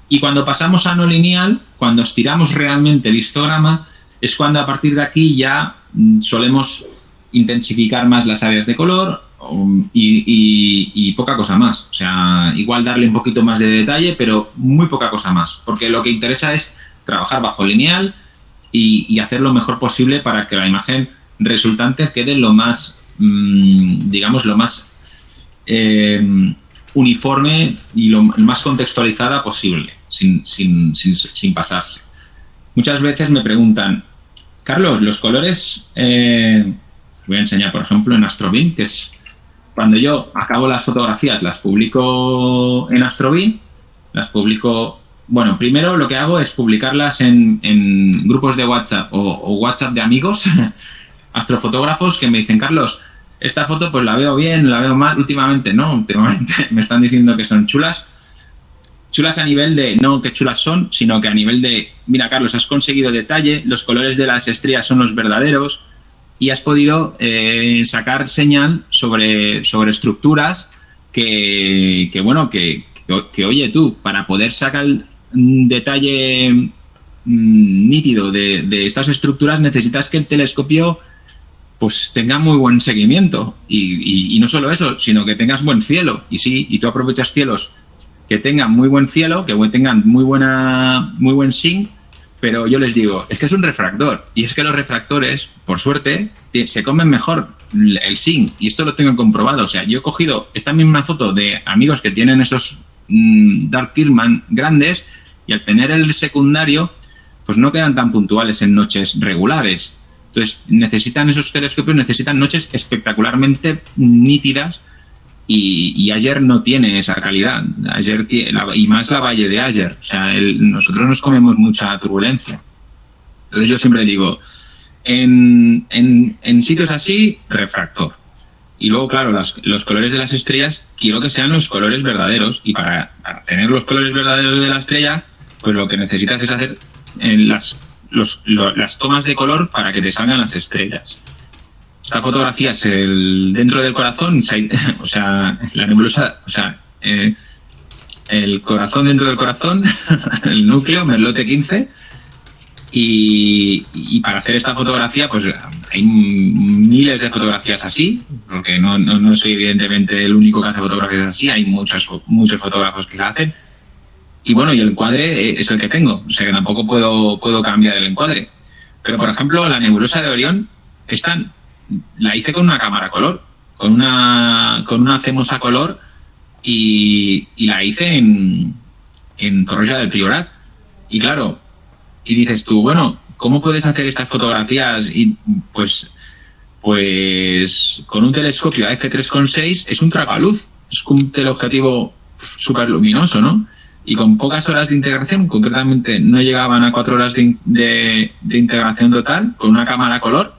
Y cuando pasamos a no lineal, cuando estiramos realmente el histograma, es cuando a partir de aquí ya solemos intensificar más las áreas de color y poca cosa más. O sea, igual darle un poquito más de detalle, pero muy poca cosa más. Porque lo que interesa es trabajar bajo lineal y hacer lo mejor posible para que la imagen resultante quede lo más, digamos, lo más uniforme y lo más contextualizada posible, sin pasarse. Muchas veces me preguntan, Carlos, los colores, voy a enseñar por ejemplo en Astrobin, que es cuando yo acabo las fotografías, las publico en Astrobin, bueno, primero lo que hago es publicarlas en grupos de WhatsApp o WhatsApp de amigos, astrofotógrafos, que me dicen, Carlos, esta foto pues la veo bien, la veo mal, últimamente me están diciendo que son chulas a nivel de, no que chulas son, sino que a nivel de, mira Carlos, has conseguido detalle, los colores de las estrellas son los verdaderos y has podido sacar señal sobre estructuras que oye tú, para poder sacar detalle nítido de estas estructuras necesitas que el telescopio pues tenga muy buen seguimiento y no solo eso, sino que tengas buen cielo. Y tú aprovechas cielos que tengan muy buen cielo, que tengan muy buen sync, pero yo les digo, es que es un refractor y es que los refractores, por suerte, se comen mejor el sync y esto lo tengo comprobado. O sea, yo he cogido esta misma foto de amigos que tienen esos Dark Kirman grandes y al tener el secundario, pues no quedan tan puntuales en noches regulares. Entonces, esos telescopios necesitan noches espectacularmente nítidas y Ayer no tiene esa calidad. Ayer y más la Valle de Ayer. O sea, nosotros nos comemos mucha turbulencia. Entonces yo siempre digo, en sitios así, refractor. Y luego, claro, los colores de las estrellas quiero que sean los colores verdaderos y para tener los colores verdaderos de la estrella, pues lo que necesitas es hacer las tomas de color para que te salgan las estrellas. Esta fotografía es dentro del corazón, o sea, la nebulosa, o sea, el corazón dentro del corazón, el núcleo, Merlote 15, y para hacer esta fotografía, pues hay miles de fotografías así, porque no soy evidentemente el único que hace fotografías así, hay muchos fotógrafos que la hacen. Y bueno, y el encuadre es el que tengo, o sea que tampoco puedo cambiar el encuadre. Pero, por ejemplo, la nebulosa de Orión es tan la hice con una cámara color, con una CMOS a color, y la hice en Torroja del Priorat. Y claro, y dices tú, bueno, ¿cómo puedes hacer estas fotografías? Y pues con un telescopio f3.6 es un tragaluz, es un teleobjetivo súper luminoso, ¿no? Y con pocas horas de integración, concretamente no llegaban a 4 horas de integración total, con una cámara color,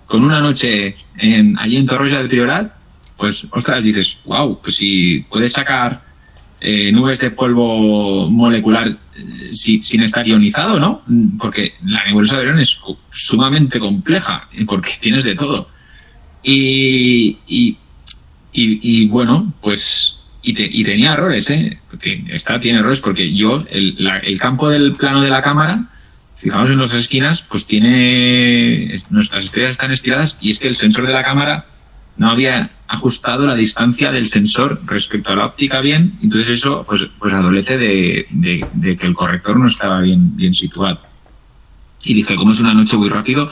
con una noche allí en Torroja del Priorat, pues, ostras, dices, wow, pues si puedes sacar nubes de polvo molecular sin estar ionizado, ¿no? Porque la nebulosa de Orión es sumamente compleja, porque tienes de todo. Y bueno, pues... Y tenía errores, ¿eh? Tiene errores porque yo, el campo del plano de la cámara, fijaos en las esquinas, pues nuestras estrellas están estiradas, y es que el sensor de la cámara no había ajustado la distancia del sensor respecto a la óptica bien, entonces eso pues adolece de que el corrector no estaba bien situado. Y dije, como es una noche muy rápido,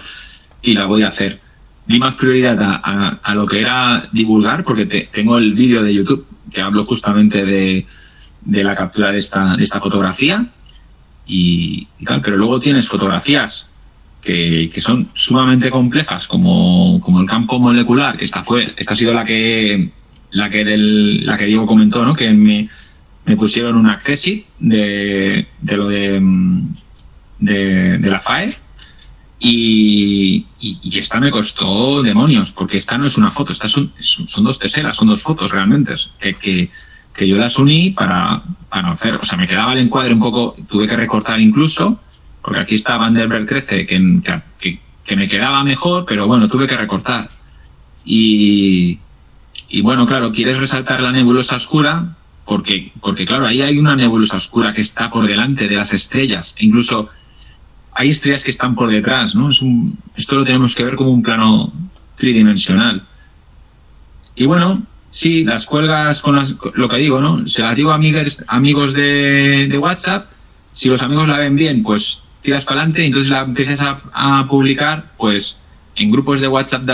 y la voy a hacer. Di más prioridad a lo que era divulgar, porque tengo el vídeo de YouTube que hablo justamente de la captura de esta fotografía y tal, pero luego tienes fotografías que son sumamente complejas, como el campo molecular. Esta ha sido la que Diego comentó, ¿no? Que me pusieron un accessit de lo de la FAE. Y esta me costó demonios, porque esta no es una foto, estas son 2 teselas, son 2 fotos realmente, que yo las uní para hacer, o sea, me quedaba el encuadre un poco, tuve que recortar incluso, porque aquí está Vandenberg 13, que me quedaba mejor, pero bueno, tuve que recortar. Y bueno, claro, quieres resaltar la nebulosa oscura, porque claro, ahí hay una nebulosa oscura que está por delante de las estrellas, e incluso hay estrellas que están por detrás, ¿no? Esto lo tenemos que ver como un plano tridimensional. Y bueno, sí, las cuelgas con lo que digo, ¿no? Se las digo a amigos de WhatsApp. Si los amigos la ven bien, pues tiras para adelante, y entonces la empiezas a publicar, pues en grupos de WhatsApp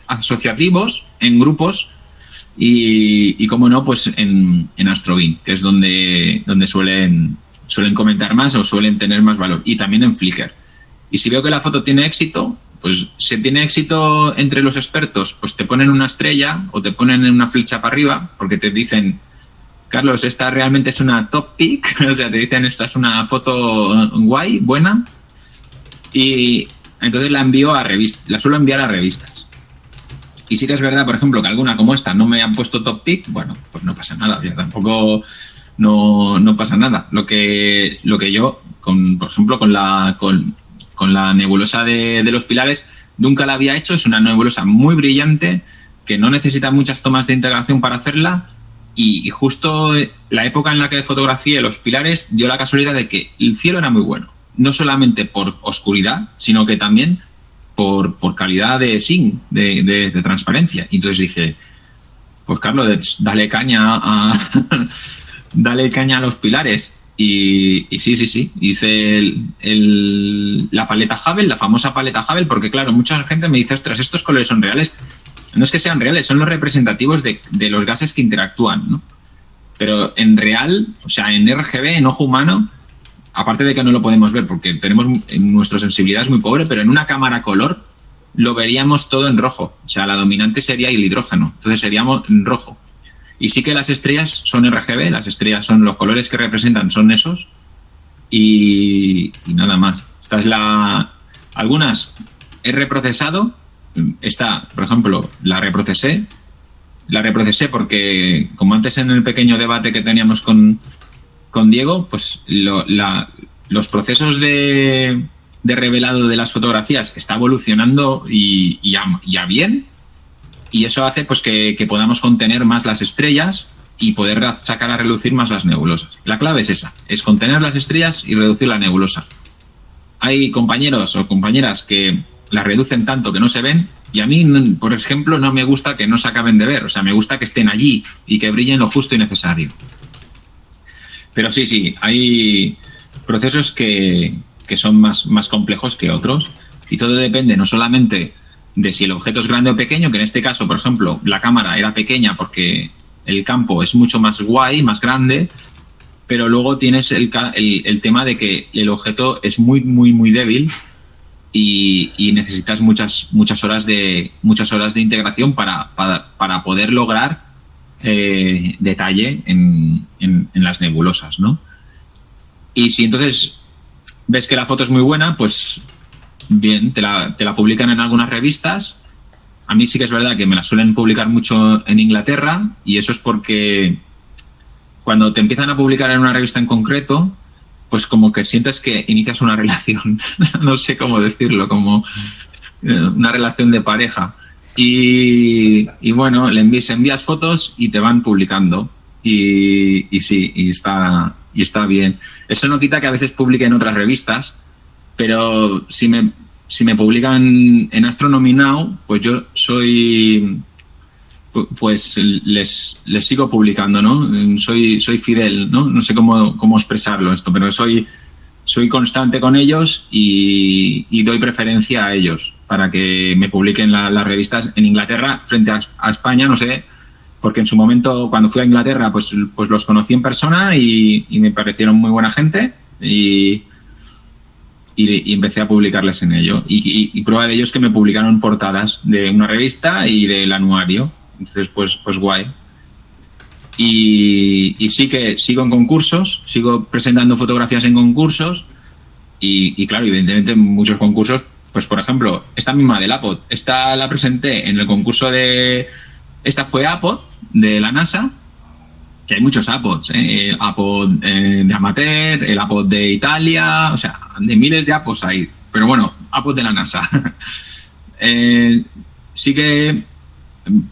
asociativos, en grupos, y como no, pues en Astrobeam, que es donde suelen comentar más o suelen tener más valor, y también en Flickr. Y si veo que la foto tiene éxito, pues si tiene éxito entre los expertos, pues te ponen una estrella o te ponen una flecha para arriba, porque te dicen, Carlos, esta realmente es una top pick, o sea, te dicen, esta es una foto guay, buena, y entonces la suelo enviar a revistas. Y sí que es verdad, por ejemplo, que alguna como esta no me han puesto top pick, bueno, pues no pasa nada, ya tampoco... No pasa nada. Lo que yo, por ejemplo, con la nebulosa de los Pilares, nunca la había hecho. Es una nebulosa muy brillante, que no necesita muchas tomas de integración para hacerla, y justo la época en la que fotografié los Pilares dio la casualidad de que el cielo era muy bueno, no solamente por oscuridad, sino que también por calidad de SIN, de transparencia. Y entonces dije, pues Carlos, dale caña a los Pilares. Y sí, hice la paleta Hubble, la famosa paleta Hubble, porque claro, mucha gente me dice, ostras, estos colores son reales. No es que sean reales, son los representativos de los gases que interactúan, ¿no? Pero en real, o sea, en RGB, en ojo humano, aparte de que no lo podemos ver porque nuestra sensibilidad es muy pobre, pero en una cámara color lo veríamos todo en rojo. O sea, la dominante sería el hidrógeno, entonces seríamos en rojo. Y sí que las estrellas son RGB, las estrellas son los colores que representan, son esos, y nada más. Esta es algunas he reprocesado. Esta, por ejemplo, la reprocesé porque, como antes en el pequeño debate que teníamos con Diego, pues los procesos de revelado de las fotografías está evolucionando y ya bien. Y eso hace pues que podamos contener más las estrellas y poder sacar a relucir más las nebulosas. La clave es esa, es contener las estrellas y reducir la nebulosa. Hay compañeros o compañeras que las reducen tanto que no se ven, y a mí, por ejemplo, no me gusta que no se acaben de ver. O sea, me gusta que estén allí y que brillen lo justo y necesario. Pero sí, hay procesos que son más complejos que otros, y todo depende no solamente de si el objeto es grande o pequeño, que en este caso, por ejemplo, la cámara era pequeña porque el campo es mucho más guay, más grande, pero luego tienes el tema de que el objeto es muy, muy, muy débil y necesitas muchas horas de integración para poder lograr detalle en las nebulosas, ¿no? Y si entonces ves que la foto es muy buena, pues bien, te la publican en algunas revistas. A mí sí que es verdad que me la suelen publicar mucho en Inglaterra, y eso es porque cuando te empiezan a publicar en una revista en concreto, pues como que sientes que inicias una relación, no sé cómo decirlo, como una relación de pareja. Y bueno, envías fotos y te van publicando. Y sí, y está bien. Eso no quita que a veces publique en otras revistas, pero si me publican en Astronomy Now, pues yo pues les sigo publicando, ¿no? Soy fidel, ¿no? No sé cómo expresarlo esto, pero soy constante con ellos y doy preferencia a ellos para que me publiquen las revistas en Inglaterra frente a España, no sé, porque en su momento cuando fui a Inglaterra pues los conocí en persona y me parecieron muy buena gente y empecé a publicarles en ello. Y prueba de ello es que me publicaron portadas de una revista y del anuario. Entonces, pues guay. Y sí que sigo en concursos, sigo presentando fotografías en concursos y claro, evidentemente en muchos concursos, pues por ejemplo, esta misma del APOD, esta la presenté en el concurso esta fue APOD de la NASA, que hay muchos APODs, el APOD de amateur, el APOD de Italia, o sea, de miles de APODs hay, pero bueno, APOD de la NASA. Sí que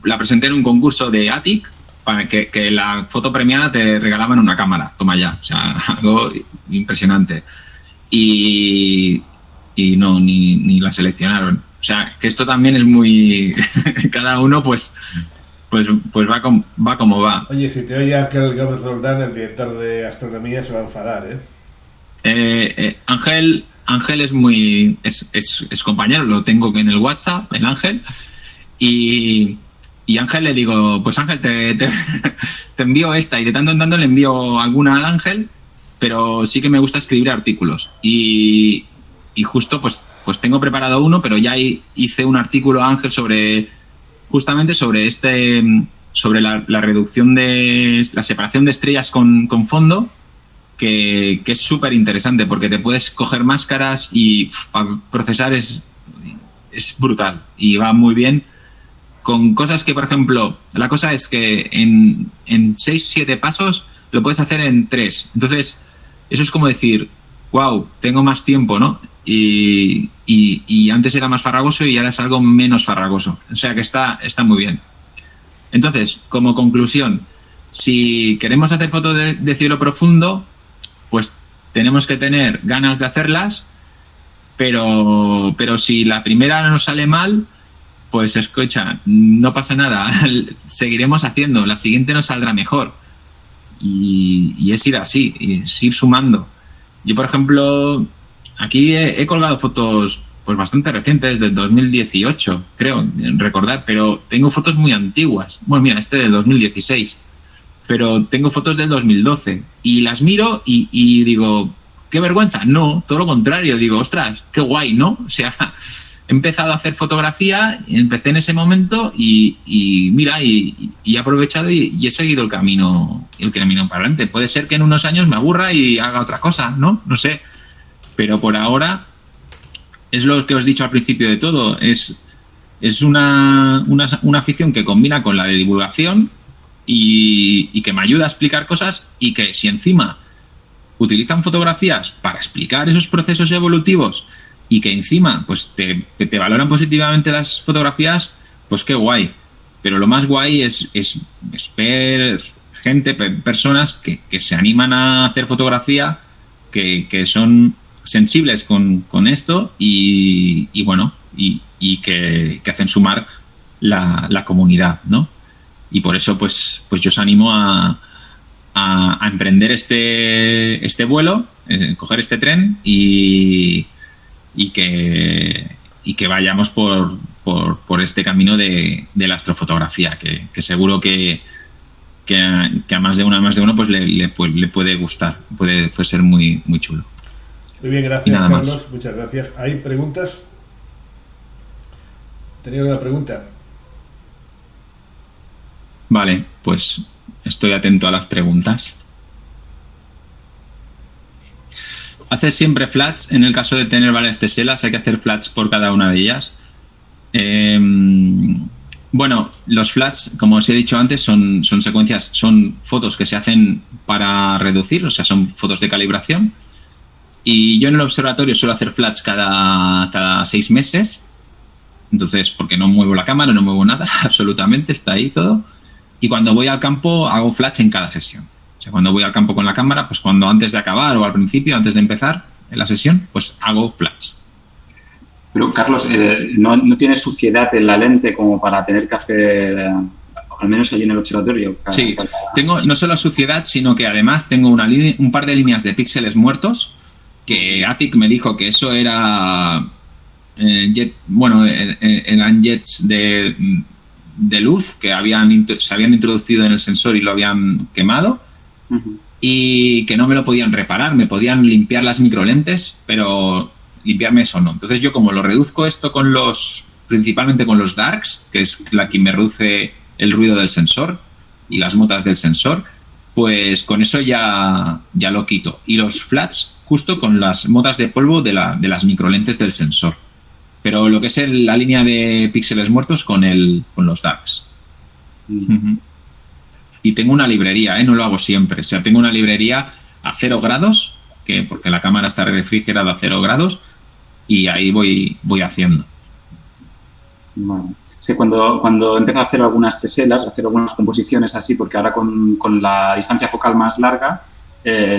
la presenté en un concurso de ATIC, para que la foto premiada te regalaban una cámara, toma ya, o sea, algo impresionante. Y no, ni la seleccionaron. O sea, que esto también es muy... cada uno pues va como va. Oye, si te oye Ángel Gómez Roldán, el director de astronomía, se va a enfadar, ¿eh? Ángel es compañero, lo tengo en el WhatsApp, el Ángel, y Ángel le digo, pues Ángel, te envío esta, y de tanto en tanto le envío alguna al Ángel, pero sí que me gusta escribir artículos, y justo pues tengo preparado uno, pero ya hice un artículo a Ángel justamente sobre la reducción de la separación de estrellas con fondo, que es súper interesante porque te puedes coger máscaras y procesar es brutal y va muy bien con cosas que, por ejemplo, la cosa es que en 6-7 pasos lo puedes hacer en 3. Entonces, eso es como decir, wow, tengo más tiempo, ¿no? Y antes era más farragoso y ahora es algo menos farragoso. O sea que está muy bien. Entonces, como conclusión, si queremos hacer fotos de cielo profundo, pues tenemos que tener ganas de hacerlas, pero si la primera no nos sale mal, pues escucha, no pasa nada, seguiremos haciendo, la siguiente nos saldrá mejor. Y es ir así, es ir sumando. Yo, por ejemplo, aquí he colgado fotos pues bastante recientes, del 2018, creo, recordar, pero tengo fotos muy antiguas. Bueno, mira, del 2016, pero tengo fotos del 2012 y las miro y digo, qué vergüenza. No, todo lo contrario, digo, ostras, qué guay, ¿no? O sea, he empezado a hacer fotografía, empecé en ese momento y mira, y he aprovechado y he seguido el camino para adelante. Puede ser que en unos años me aburra y haga otra cosa, ¿no? No sé. Pero por ahora es lo que os he dicho al principio de todo. Es una afición que combina con la de divulgación y que me ayuda a explicar cosas, y que si encima utilizan fotografías para explicar esos procesos evolutivos y que encima pues te valoran positivamente las fotografías, pues qué guay. Pero lo más guay es ver gente, personas que se animan a hacer fotografía, que son sensibles con esto y bueno, y que hacen sumar la comunidad, ¿no? Y por eso pues yo os animo a emprender este vuelo, coger este tren y que vayamos por por este camino de la astrofotografía, que seguro que a más de uno pues le puede gustar, puede ser muy, muy chulo. Muy bien, gracias, Carlos. Muchas gracias. ¿Hay preguntas? ¿Tenía una pregunta? Vale, pues estoy atento a las preguntas. ¿Haces siempre flats? En el caso de tener varias teselas, ¿hay que hacer flats por cada una de ellas? Bueno, los flats, como os he dicho antes, son secuencias, son fotos que se hacen para reducir, o sea, son fotos de calibración. Y yo en el observatorio suelo hacer flats cada 6 meses. Entonces, porque no muevo la cámara, no muevo nada, absolutamente, está ahí todo. Y cuando voy al campo, hago flats en cada sesión. O sea, cuando voy al campo con la cámara, pues cuando antes de acabar o al principio, antes de empezar en la sesión, pues hago flats. Pero, Carlos, ¿no tienes suciedad en la lente como para tener que hacer, al menos allí en el observatorio? Sí, tengo no solo suciedad, sino que además tengo un par de líneas de píxeles muertos, que Atik me dijo que eso era... eran jets de luz que se habían introducido en el sensor y lo habían quemado. Uh-huh. Y que no me lo podían reparar, me podían limpiar las microlentes, pero limpiarme eso no. Entonces yo, como lo reduzco esto principalmente con los darks, que es la que me reduce el ruido del sensor y las motas del sensor, pues con eso ya lo quito. Y los flats justo con las motas de polvo de las microlentes del sensor. Pero lo que es la línea de píxeles muertos con los darks. Uh-huh. Y tengo una librería, no lo hago siempre. O sea, tengo una librería a 0 grados, porque la cámara está refrigerada a 0 grados, y ahí voy haciendo. Bueno. Sí, cuando empiezo a hacer algunas teselas, a hacer algunas composiciones así, porque ahora con la distancia focal más larga,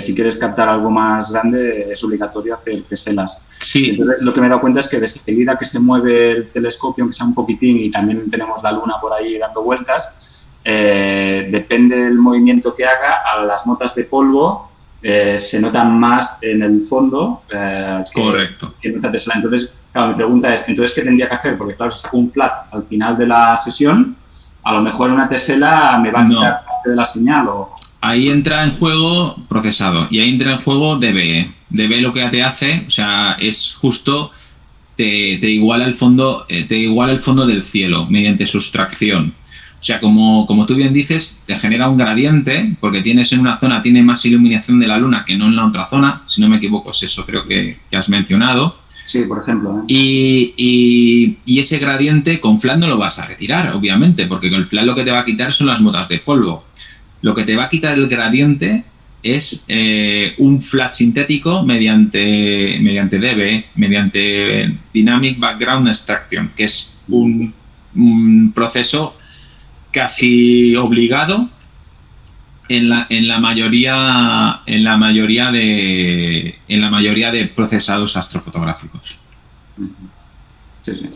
si quieres captar algo más grande, es obligatorio hacer teselas. Sí. Entonces, lo que me he dado cuenta es que de seguida que se mueve el telescopio, aunque sea un poquitín, y también tenemos la luna por ahí dando vueltas, depende del movimiento que haga, a las motas de polvo se notan más en el fondo correcto. Que en otra tesela. Entonces, claro, mi pregunta es, ¿entonces qué tendría que hacer? Porque claro, si saco un flat al final de la sesión, a lo mejor una tesela me va a quitar parte de la señal o... Ahí entra en juego procesado y ahí entra en juego DBE. DBE lo que te hace, o sea, es justo te iguala el fondo del cielo mediante sustracción. O sea, como tú bien dices, te genera un gradiente porque tienes en una zona tiene más iluminación de la luna que no en la otra zona, si no me equivoco, es eso creo que has mencionado. Sí, por ejemplo. Y ese gradiente con flat no lo vas a retirar, obviamente, porque con el flat lo que te va a quitar son las motas de polvo. Lo que te va a quitar el gradiente es un flat sintético mediante DBE, mediante Dynamic Background Extraction, que es un proceso casi obligado en la mayoría de procesados astrofotográficos. Sí, sí.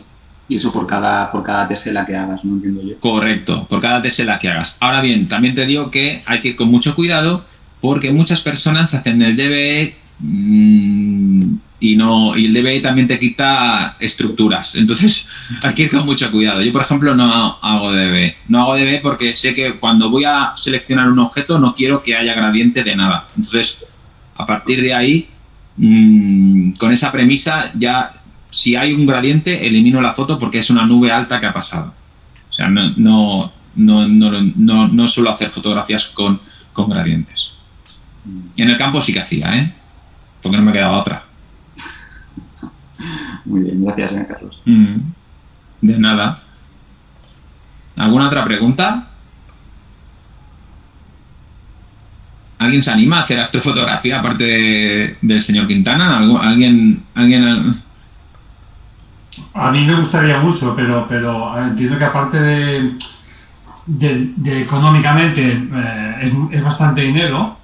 Y eso por cada tesela que hagas, ¿no? Entiendo yo. Correcto, por cada tesela que hagas. Ahora bien, también te digo que hay que ir con mucho cuidado porque muchas personas hacen el DBE y el DBE también te quita estructuras. Entonces hay que ir con mucho cuidado. Yo, por ejemplo, no hago DBE. No hago DBE porque sé que cuando voy a seleccionar un objeto no quiero que haya gradiente de nada. Entonces, a partir de ahí, con esa premisa ya... Si hay un gradiente, elimino la foto porque es una nube alta que ha pasado. O sea, no suelo hacer fotografías con gradientes. En el campo sí que hacía, porque no me quedaba otra. Muy bien, gracias, Carlos. De nada. ¿Alguna otra pregunta? ¿Alguien se anima a hacer astrofotografía aparte del señor Quintana? ¿Alguien? A mí me gustaría mucho, pero entiendo que aparte de económicamente es bastante dinero,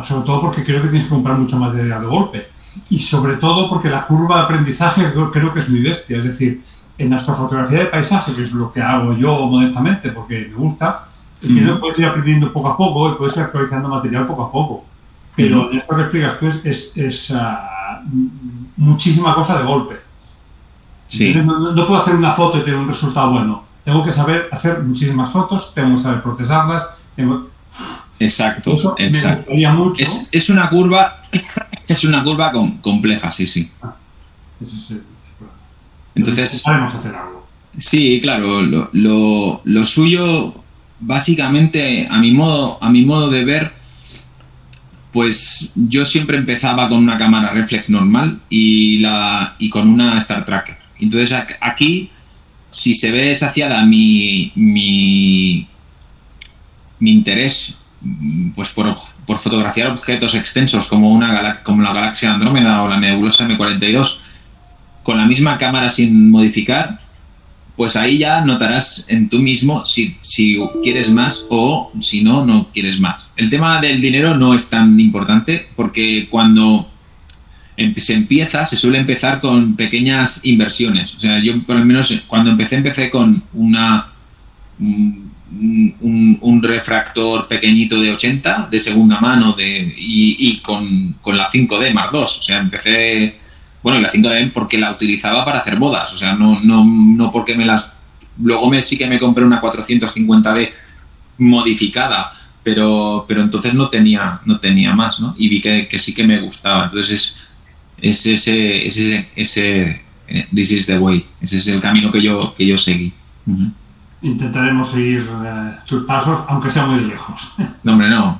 sobre todo porque creo que tienes que comprar mucho material de golpe y sobre todo porque la curva de aprendizaje creo que es muy bestia. Es decir, en astrofotografía de paisaje, que es lo que hago yo modestamente porque me gusta, entiendo que puedes ir aprendiendo poco a poco y puedes ir actualizando material poco a poco. Pero en esto que explicas tú es muchísima cosa de golpe. Sí. No puedo hacer una foto y tener un resultado bueno. Tengo que saber hacer muchísimas fotos, tengo que saber procesarlas. Exacto, Eso exacto. Me gustaría mucho. Es una curva, compleja, sí. Sí. Entonces, podemos hacer algo. Sí, claro. Lo suyo, básicamente, a mi modo de ver, pues yo siempre empezaba con una cámara reflex normal y con una Star Tracker. Entonces aquí, si se ve saciada mi interés, pues por fotografiar objetos extensos como la galaxia Andrómeda o la nebulosa M42 con la misma cámara sin modificar, pues ahí ya notarás en tú mismo si quieres más o si no quieres más. El tema del dinero no es tan importante porque cuando se suele empezar con pequeñas inversiones. O sea, yo por lo menos cuando empecé con un refractor pequeñito de 80 de segunda mano y con la 5D Mark II. O sea, empecé... Bueno, y la 5D porque la utilizaba para hacer bodas, o sea, no porque luego sí que me compré una 450D modificada, pero entonces no tenía más, ¿no? Y vi que sí que me gustaba. Entonces es ese this is the way, ese es el camino que yo seguí. Uh-huh. Intentaremos seguir tus pasos, aunque sea muy lejos. No, hombre, no.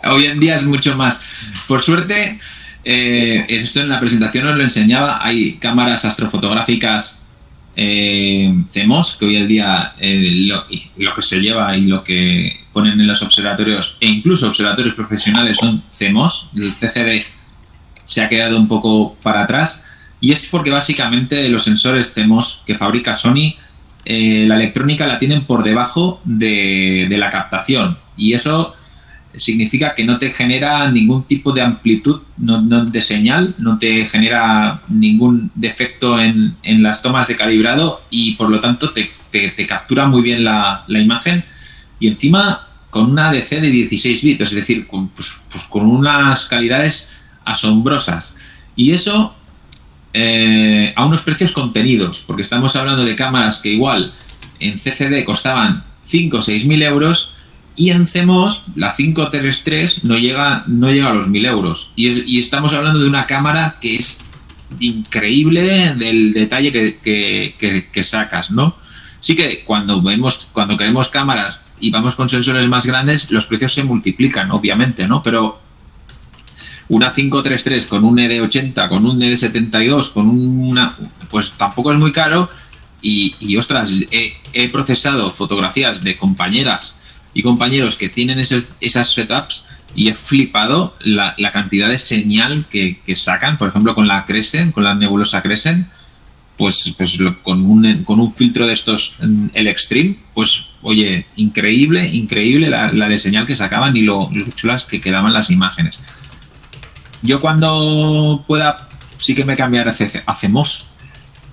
Hoy en día es mucho más. Por suerte... esto en la presentación os lo enseñaba, hay cámaras astrofotográficas CMOS, que hoy en día lo que se lleva y lo que ponen en los observatorios e incluso observatorios profesionales son CMOS. El CCD se ha quedado un poco para atrás y es porque básicamente los sensores CMOS que fabrica Sony, la electrónica la tienen por debajo de la captación y eso significa que no te genera ningún tipo de amplitud de señal, no te genera ningún defecto en las tomas de calibrado y por lo tanto te captura muy bien la imagen y encima con una ADC de 16 bits, es decir, con unas calidades asombrosas. Y eso a unos precios contenidos, porque estamos hablando de cámaras que igual en CCD costaban 5 o 6.000 euros y en CMOS la 533 no llega a los 1.000 euros. Y estamos hablando de una cámara que es increíble del detalle que sacas, ¿no? Sí que cuando queremos cámaras y vamos con sensores más grandes, los precios se multiplican, obviamente, ¿no? Pero una 533 con un ED80, con un ED72, pues tampoco es muy caro y ostras, he procesado fotografías de compañeras y compañeros que tienen esas setups y he flipado la cantidad de señal que sacan, por ejemplo con la Crescent, con la nebulosa Crescent, pues con un filtro de estos, el Extreme, pues oye, increíble la de señal que sacaban y lo chulas que quedaban las imágenes. Yo cuando pueda sí que me cambiaré a CMOS,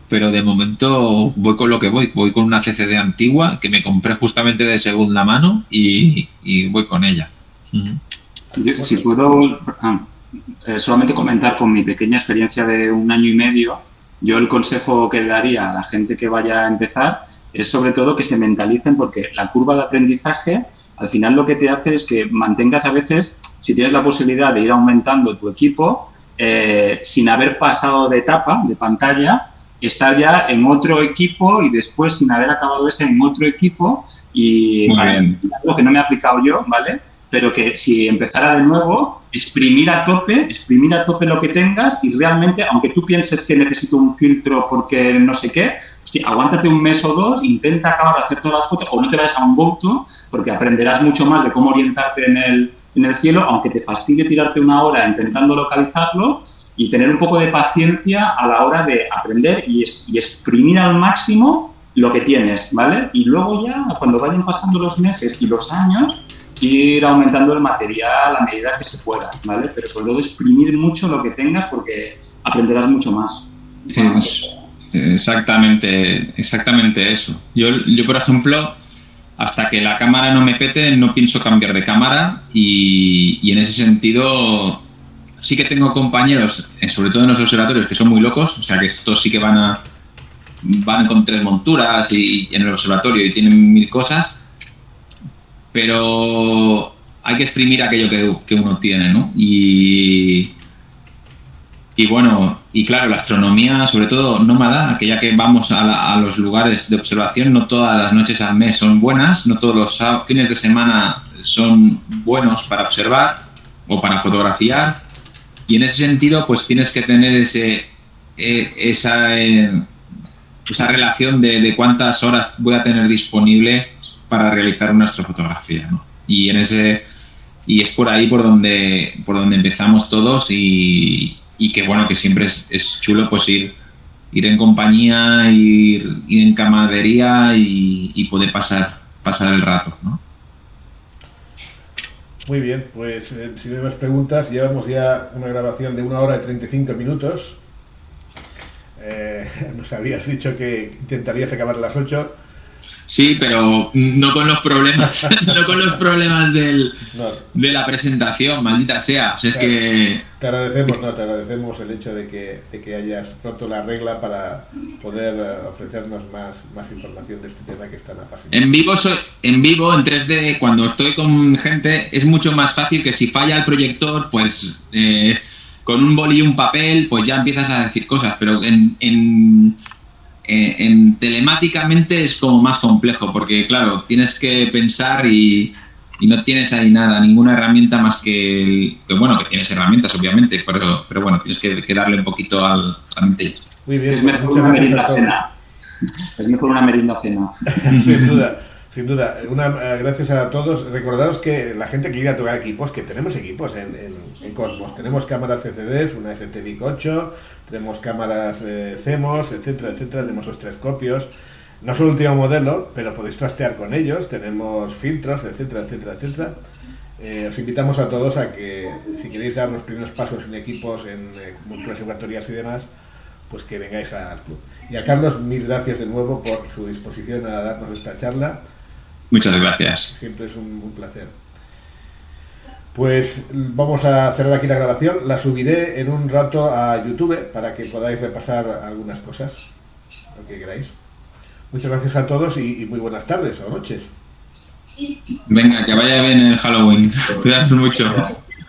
pero de momento voy con lo que voy con una CCD antigua que me compré justamente de segunda mano y voy con ella. Yo, si puedo solamente comentar con mi pequeña experiencia de 1 año y medio, yo el consejo que daría a la gente que vaya a empezar es sobre todo que se mentalicen, porque la curva de aprendizaje al final lo que te hace es que mantengas a veces, si tienes la posibilidad de ir aumentando tu equipo sin haber pasado de etapa, de pantalla, estar ya en otro equipo y después sin haber acabado ese en otro equipo y algo que no me he aplicado yo, ¿vale? Pero que si empezara de nuevo, exprimir a tope lo que tengas y realmente, aunque tú pienses que necesito un filtro porque no sé qué, hostia, aguántate 1 mes o 2, intenta acabar de hacer todas las fotos o no te vayas a un GoTo porque aprenderás mucho más de cómo orientarte en el cielo, aunque te fastidie tirarte 1 hora intentando localizarlo, y tener un poco de paciencia a la hora de aprender y exprimir al máximo lo que tienes, ¿vale? Y luego ya, cuando vayan pasando los meses y los años, ir aumentando el material a medida que se pueda, ¿vale? Pero sobre todo exprimir mucho lo que tengas porque aprenderás mucho más. Exactamente eso. Yo, por ejemplo, hasta que la cámara no me pete, no pienso cambiar de cámara y en ese sentido... Sí que tengo compañeros, sobre todo en los observatorios, que son muy locos, o sea que estos sí que van van con 3 monturas y en el observatorio y tienen 1000 cosas, pero hay que exprimir aquello que uno tiene, ¿no? Y bueno, y claro, la astronomía, sobre todo nómada, aquella que vamos a los lugares de observación, no todas las noches al mes son buenas, no todos los fines de semana son buenos para observar o para fotografiar, y en ese sentido pues tienes que tener esa relación de cuántas horas voy a tener disponible para realizar una astrofotografía, ¿no? Y es por ahí por donde empezamos todos, y que bueno, que siempre es chulo pues ir en compañía, ir en camaradería y poder pasar el rato, ¿no? Muy bien, pues si no hay más preguntas, llevamos ya una grabación de 1 hora y 35 minutos. Nos habías dicho que intentarías acabar a las 8. Sí, pero no con los problemas, no con los problemas de la presentación, maldita sea. O sea, claro, que te agradecemos el hecho de que hayas roto la regla para poder ofrecernos más información de este tema que es tan apasionante. En vivo, en 3D, cuando estoy con gente, es mucho más fácil que si falla el proyector, pues con un boli y un papel, pues ya empiezas a decir cosas, pero en telemáticamente es como más complejo, porque claro, tienes que pensar y no tienes ahí ninguna herramienta más que bueno, que tienes herramientas obviamente, pero bueno, tienes que darle un poquito al mente. Muy bien, es mejor una merienda cena. Es mejor una merienda cena. Sin duda. Gracias a todos. Recordaros que la gente que quiera tocar equipos, que tenemos equipos en Cosmos. Tenemos cámaras CCDs, una STVIC 8, tenemos cámaras CMOS, etcétera. Tenemos osciloscopios. No son el último modelo, pero podéis trastear con ellos. Tenemos filtros, etcétera. Os invitamos a todos a que, si queréis dar los primeros pasos en equipos, en monturas educatorias y demás, pues que vengáis al club. Y a Carlos, mil gracias de nuevo por su disposición a darnos esta charla. Muchas gracias. Siempre es un placer. Pues vamos a cerrar aquí la grabación. La subiré en un rato a YouTube para que podáis repasar algunas cosas, lo que queráis. Muchas gracias a todos y muy buenas tardes o noches. Venga, que vaya bien el Halloween. Cuidaos mucho.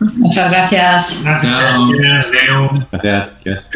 Muchas gracias. Gracias. Chao. Gracias, Leo. Gracias.